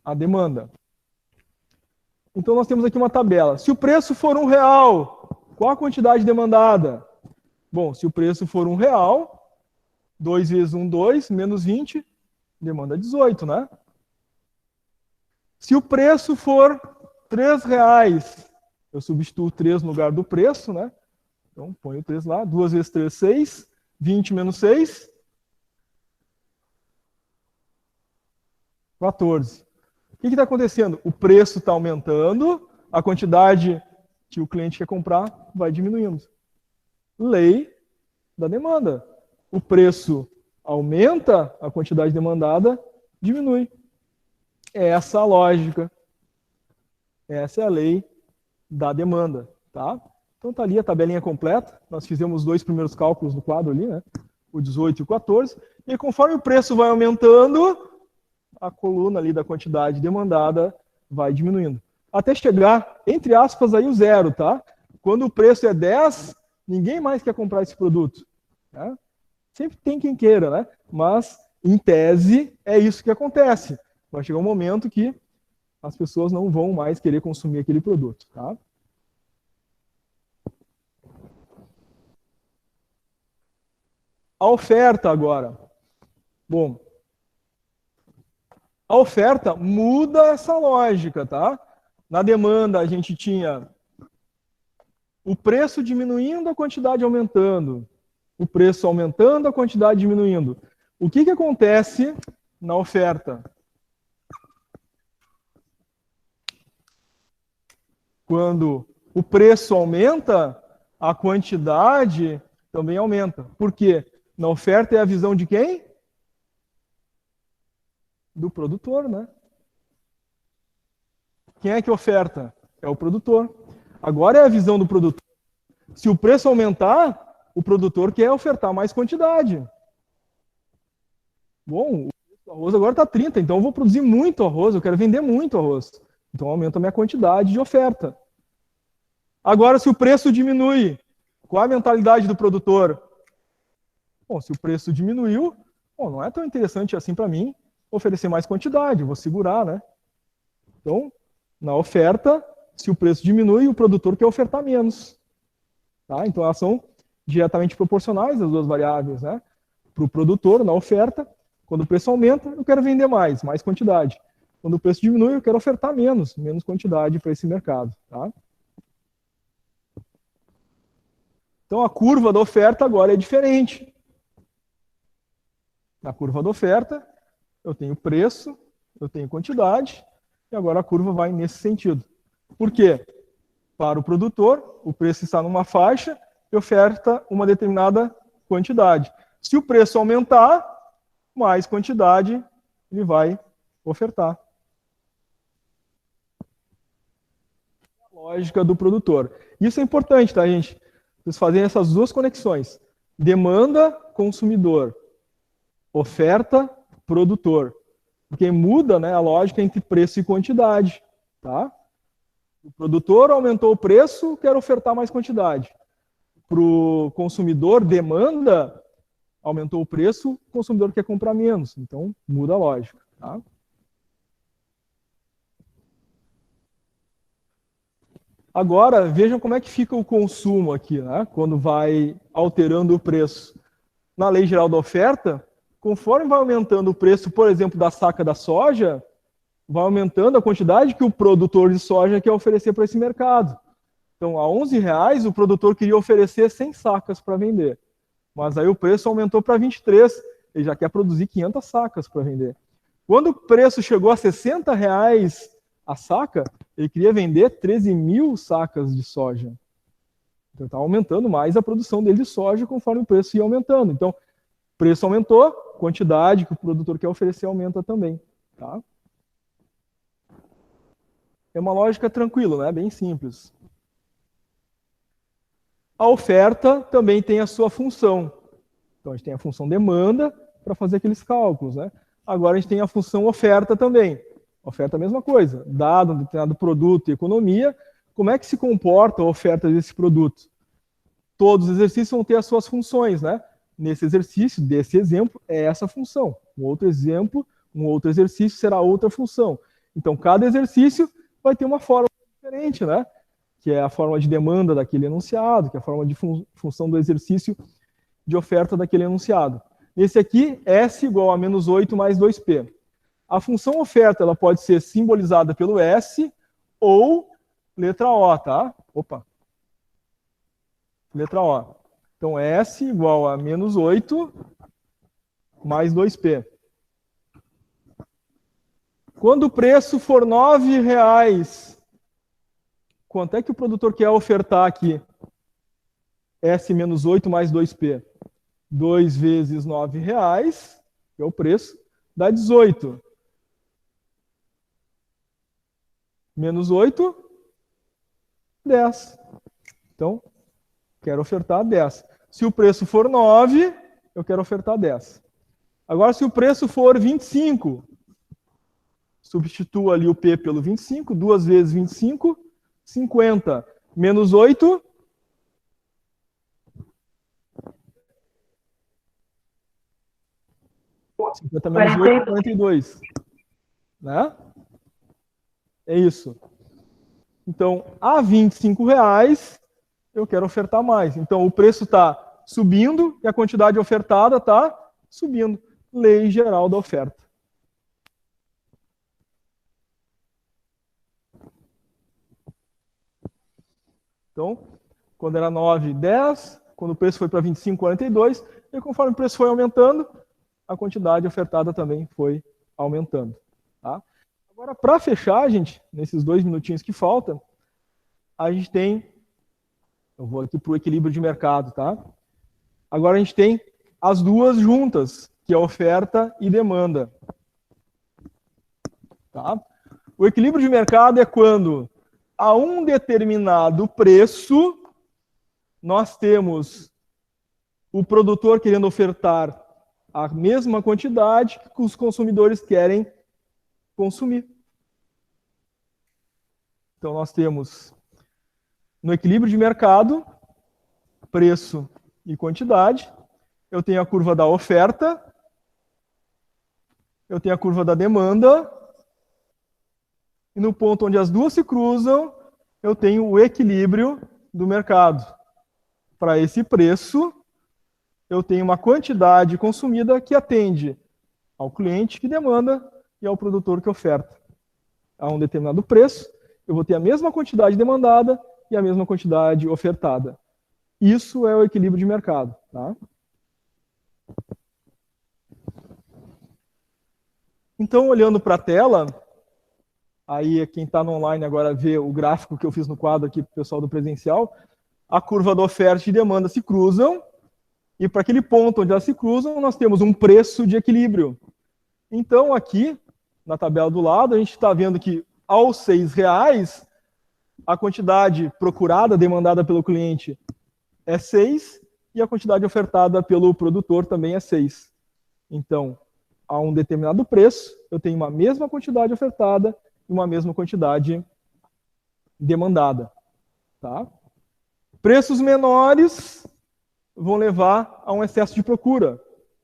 à demanda. Então, nós temos aqui uma tabela. Se o preço for R$1, qual a quantidade demandada? Bom, se o preço for R$1, 2 vezes 1, 2, menos 20, demanda 18, né? Se o preço for R$3, eu substituo 3 no lugar do preço, né? Então, ponho o 3 lá. 2 vezes 3, 6. 20 menos 6. 14. O que está acontecendo? O preço está aumentando, a quantidade que o cliente quer comprar vai diminuindo. Lei da demanda. O preço aumenta, a quantidade demandada diminui. É essa a lógica. Essa é a lei da demanda, tá? Então tá ali a tabelinha completa. Nós fizemos os 2 primeiros cálculos do quadro ali, né? O 18 e o 14. E conforme o preço vai aumentando, a coluna ali da quantidade demandada vai diminuindo. Até chegar, entre aspas, aí o zero, tá? Quando o preço é 10, ninguém mais quer comprar esse produto. Né? Sempre tem quem queira, né? Mas, em tese, é isso que acontece. Vai chegar um momento que as pessoas não vão mais querer consumir aquele produto, tá? A oferta agora. Bom, a oferta muda essa lógica, tá? Na demanda a gente tinha o preço diminuindo, a quantidade aumentando. O preço aumentando, a quantidade diminuindo. O que acontece na oferta? Quando o preço aumenta, a quantidade também aumenta. Por quê? Na oferta é a visão de quem? Do produtor, né? Quem é que oferta? É o produtor. Agora é a visão do produtor. Se o preço aumentar, o produtor quer ofertar mais quantidade. Bom, o arroz agora está 30, então eu vou produzir muito arroz, eu quero vender muito arroz. Então aumenta a minha quantidade de oferta. Agora, se o preço diminui, qual a mentalidade do produtor? Bom, se o preço diminuiu, bom, não é tão interessante assim para mim oferecer mais quantidade, eu vou segurar, né? Então, na oferta, se o preço diminui, o produtor quer ofertar menos. Tá? Então, elas são diretamente proporcionais, as duas variáveis, né? Para o produtor, na oferta, quando o preço aumenta, eu quero vender mais quantidade. Quando o preço diminui, eu quero ofertar menos quantidade para esse mercado. Tá? Então, a curva da oferta agora é diferente. Na curva da oferta, eu tenho preço, eu tenho quantidade, e agora a curva vai nesse sentido. Por quê? Para o produtor, o preço está numa faixa e oferta uma determinada quantidade. Se o preço aumentar, mais quantidade ele vai ofertar. A lógica do produtor. Isso é importante, tá, gente? Vocês fazem essas duas conexões. Demanda, consumidor. Oferta, produtor. Porque muda, né, a lógica entre preço e quantidade. Tá? O produtor aumentou o preço, quer ofertar mais quantidade. Para o consumidor, demanda, aumentou o preço, o consumidor quer comprar menos. Então, muda a lógica. Tá? Agora, vejam como é que fica o consumo aqui, né? Quando vai alterando o preço. Na lei geral da oferta, conforme vai aumentando o preço, por exemplo, da saca da soja, vai aumentando a quantidade que o produtor de soja quer oferecer para esse mercado. Então, a R$11, o produtor queria oferecer 100 sacas para vender. Mas aí o preço aumentou para 23, ele já quer produzir 500 sacas para vender. Quando o preço chegou a R$60 a saca, ele queria vender 13 mil sacas de soja. Então, está aumentando mais a produção dele de soja conforme o preço ia aumentando. Então, o preço aumentou, quantidade que o produtor quer oferecer aumenta também. Tá? É uma lógica tranquila, né? Bem simples. A oferta também tem a sua função. Então, a gente tem a função demanda para fazer aqueles cálculos, né? Agora, a gente tem a função oferta também. Oferta é a mesma coisa. Dado um determinado produto e economia, como é que se comporta a oferta desse produto? Todos os exercícios vão ter as suas funções, né? Nesse exercício, desse exemplo, é essa função. Um outro exemplo, um outro exercício será outra função. Então, cada exercício vai ter uma forma diferente, né? Que é a forma de demanda daquele enunciado, que é a forma de função do exercício de oferta daquele enunciado. Nesse aqui, S igual a menos 8 mais 2P. A função oferta ela pode ser simbolizada pelo S ou letra O, tá? Opa. Letra O. Então, S igual a menos 8 mais 2P. Quando o preço for R$ 9,00, quanto é que o produtor quer ofertar aqui? S menos 8 mais 2P. 2 vezes R$ 9,00, que é o preço, dá 18. Menos 8, 10. Então, quero ofertar 10. Se o preço for 9, eu quero ofertar 10. Agora, se o preço for 25, substitua ali o P pelo 25, 2 vezes 25, 50. Menos 8, 50 menos 8, 42. Né? É isso. Então, a R$ 25,00, eu quero ofertar mais. Então, o preço está subindo e a quantidade ofertada está subindo. Lei geral da oferta. Então, quando era 9, 10, quando o preço foi para 25, 42, e conforme o preço foi aumentando, a quantidade ofertada também foi aumentando. Tá? Agora, para fechar, gente, nesses 2 minutinhos que faltam, a gente tem... Eu vou aqui para o equilíbrio de mercado, tá? Agora a gente tem as duas juntas, que é oferta e demanda. Tá? O equilíbrio de mercado é quando a um determinado preço nós temos o produtor querendo ofertar a mesma quantidade que os consumidores querem consumir. Então, nós temos, no equilíbrio de mercado, preço e quantidade. Eu tenho a curva da oferta. Eu tenho a curva da demanda. E no ponto onde as duas se cruzam, eu tenho o equilíbrio do mercado. Para esse preço, eu tenho uma quantidade consumida que atende ao cliente que demanda e ao produtor que oferta. A um determinado preço, eu vou ter a mesma quantidade demandada e a mesma quantidade ofertada. Isso é o equilíbrio de mercado. Tá? Então, olhando para a tela, aí quem está no online agora vê o gráfico que eu fiz no quadro aqui para o pessoal do presencial, a curva da oferta e demanda se cruzam, e para aquele ponto onde elas se cruzam, nós temos um preço de equilíbrio. Então, aqui, na tabela do lado, a gente está vendo que aos R$6, a quantidade procurada, demandada pelo cliente, é 6, e a quantidade ofertada pelo produtor também é 6. Então, a um determinado preço, eu tenho uma mesma quantidade ofertada e uma mesma quantidade demandada. Tá? Preços menores vão levar a um excesso de procura.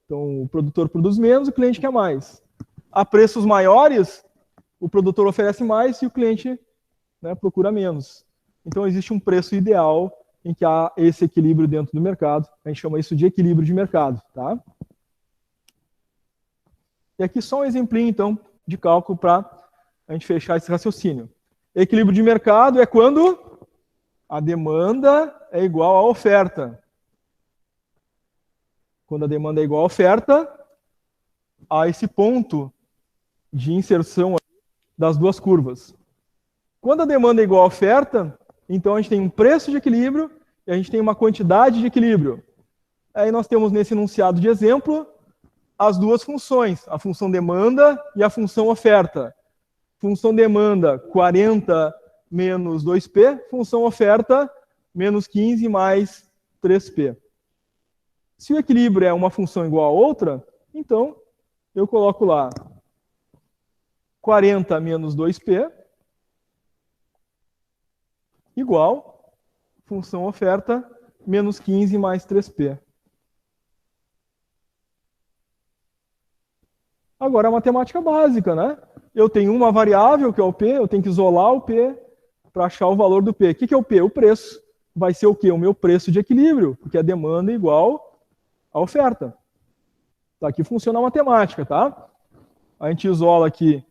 Então, o produtor produz menos, o cliente quer mais. A preços maiores, o produtor oferece mais e o cliente, né, procura menos. Então, existe um preço ideal em que há esse equilíbrio dentro do mercado. A gente chama isso de equilíbrio de mercado. Tá? E aqui só um exemplinho, então, de cálculo para a gente fechar esse raciocínio. Equilíbrio de mercado é quando a demanda é igual à oferta. Quando a demanda é igual à oferta, há esse ponto de inserção das duas curvas. Quando a demanda é igual à oferta, então a gente tem um preço de equilíbrio e a gente tem uma quantidade de equilíbrio. Aí nós temos nesse enunciado de exemplo as duas funções, a função demanda e a função oferta. Função demanda, 40 menos 2P, função oferta, menos 15 mais 3P. Se o equilíbrio é uma função igual a outra, então eu coloco lá 40 menos 2P igual função oferta menos 15 mais 3P. Agora a matemática básica, né? Eu tenho uma variável, que é o P, eu tenho que isolar o P para achar o valor do P. O que é o P? O preço. Vai ser o quê? O meu preço de equilíbrio, porque a demanda é igual à oferta. Tá, aqui funciona a matemática, tá? A gente isola aqui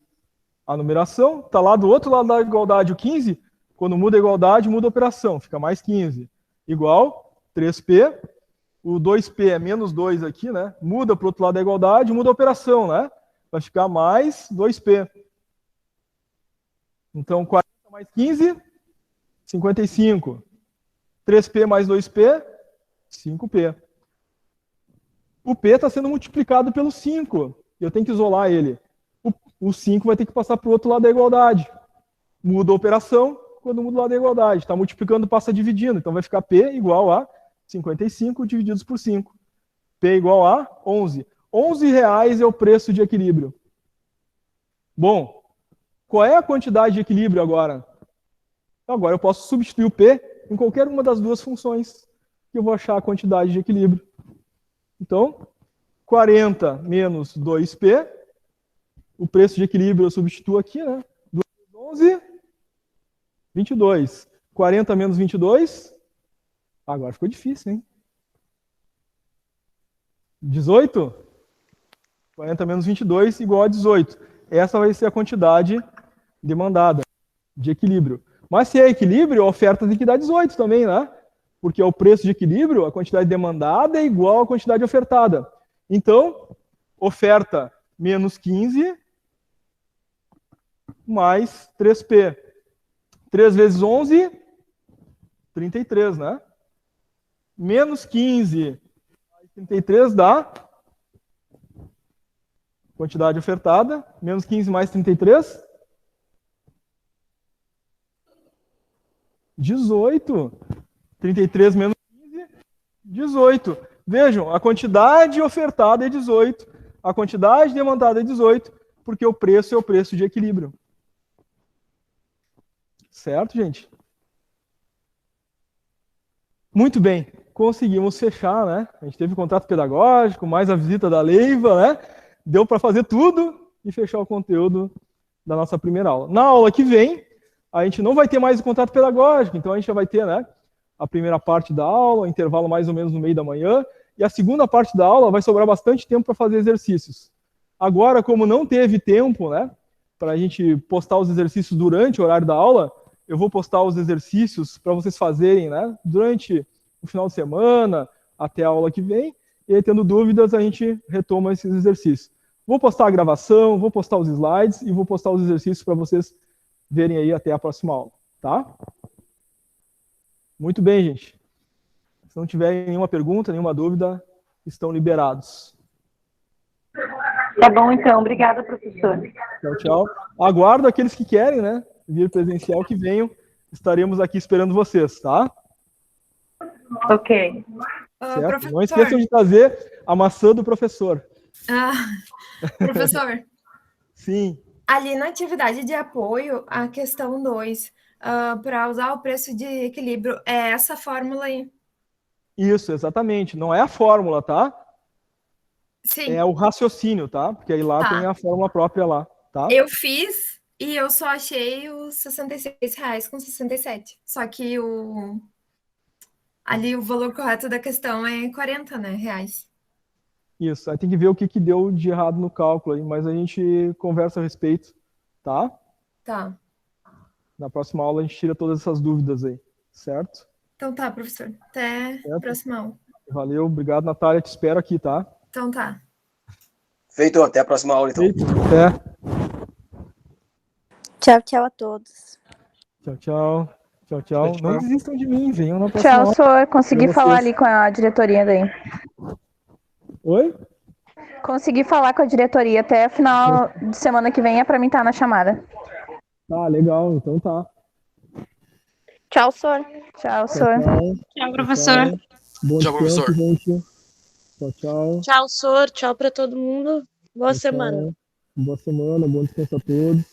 a numeração, está lá do outro lado da igualdade o 15, quando muda a igualdade, muda a operação, fica mais 15. Igual 3P, o 2P é menos 2 aqui, né? Muda para o outro lado da igualdade, muda a operação, né? Vai ficar mais 2P. Então, 40 mais 15, 55. 3P mais 2P, 5P. O P está sendo multiplicado pelo 5. Eu tenho que isolar ele. O 5 vai ter que passar para o outro lado da igualdade. Muda a operação quando muda o lado da igualdade. Está multiplicando, passa dividindo. Então vai ficar P igual a 55 divididos por 5. P igual a 11. R$11 é o preço de equilíbrio. Bom, qual é a quantidade de equilíbrio agora? Agora eu posso substituir o P em qualquer uma das duas funções que eu vou achar a quantidade de equilíbrio. Então, 40 menos 2P, o preço de equilíbrio eu substituo aqui, né? 11, 22. 40 menos 22, agora ficou difícil, hein? 18? 40 menos 22 igual a 18. Essa vai ser a quantidade demandada de equilíbrio. Mas se é equilíbrio, a oferta tem que dar 18 também, né? Porque é o preço de equilíbrio, a quantidade demandada é igual à quantidade ofertada. Então, oferta menos 15 mais 3P. 3 vezes 11, 33, né? Menos 15 mais 33 dá quantidade ofertada. Menos 15 mais 33, 18. 33 menos 15, 18. Vejam, a quantidade ofertada é 18, a quantidade demandada é 18, porque o preço é o preço de equilíbrio. Certo, gente? Muito bem, conseguimos fechar, né? A gente teve contato pedagógico, mais a visita da Leiva, né? Deu para fazer tudo e fechar o conteúdo da nossa primeira aula. Na aula que vem, a gente não vai ter mais o contato pedagógico, então a gente já vai ter, né, a primeira parte da aula, intervalo mais ou menos no meio da manhã, e a segunda parte da aula vai sobrar bastante tempo para fazer exercícios. Agora, como não teve tempo, né, para a gente postar os exercícios durante o horário da aula, eu vou postar os exercícios para vocês fazerem, né, durante o final de semana, até a aula que vem, e aí, tendo dúvidas, a gente retoma esses exercícios. Vou postar a gravação, vou postar os slides e vou postar os exercícios para vocês verem aí até a próxima aula, tá? Muito bem, gente. Se não tiverem nenhuma pergunta, nenhuma dúvida, estão liberados. Tá bom, então. Obrigada, professor. Tchau, tchau. Aguardo aqueles que querem, né, vir presencial, que venham. Estaremos aqui esperando vocês, tá? Ok. Certo? Professor. Não esqueçam de trazer a maçã do professor. Professor, Sim. ali na atividade de apoio, a questão 2, para usar o preço de equilíbrio, é essa fórmula aí? Isso, exatamente. Não é a fórmula, tá? Sim. É o raciocínio, tá? Porque aí lá Tá. tem a fórmula própria lá, tá? Eu fiz e eu só achei os R$66,67. Só que ali o valor correto da questão é 40, né, reais. Isso, aí tem que ver o que deu de errado no cálculo aí, mas a gente conversa a respeito, tá? Tá. Na próxima aula a gente tira todas essas dúvidas aí, certo? Então tá, professor. Até a próxima aula. Valeu, obrigado, Natália, te espero aqui, tá? Então tá. Feito, até a próxima aula, então. Feito, até. Tchau, tchau a todos. Tchau, tchau. Tchau, tchau. Tchau. Não desistam de mim, venham na próxima Tchau, aula. sor. Consegui Pra falar vocês. ali com a diretoria daí. Oi? Consegui falar com a diretoria até final de semana que vem, é pra mim estar na chamada. Tá, legal, então tá. Tchau, Sor. Tchau, sor. Tchau, professor. Bom Tchau, descanso, professor. gente. Tchau, tchau. Tchau, Sor. Tchau pra todo mundo. Boa Tchau, semana. tchau. Boa semana, bom descanso a todos.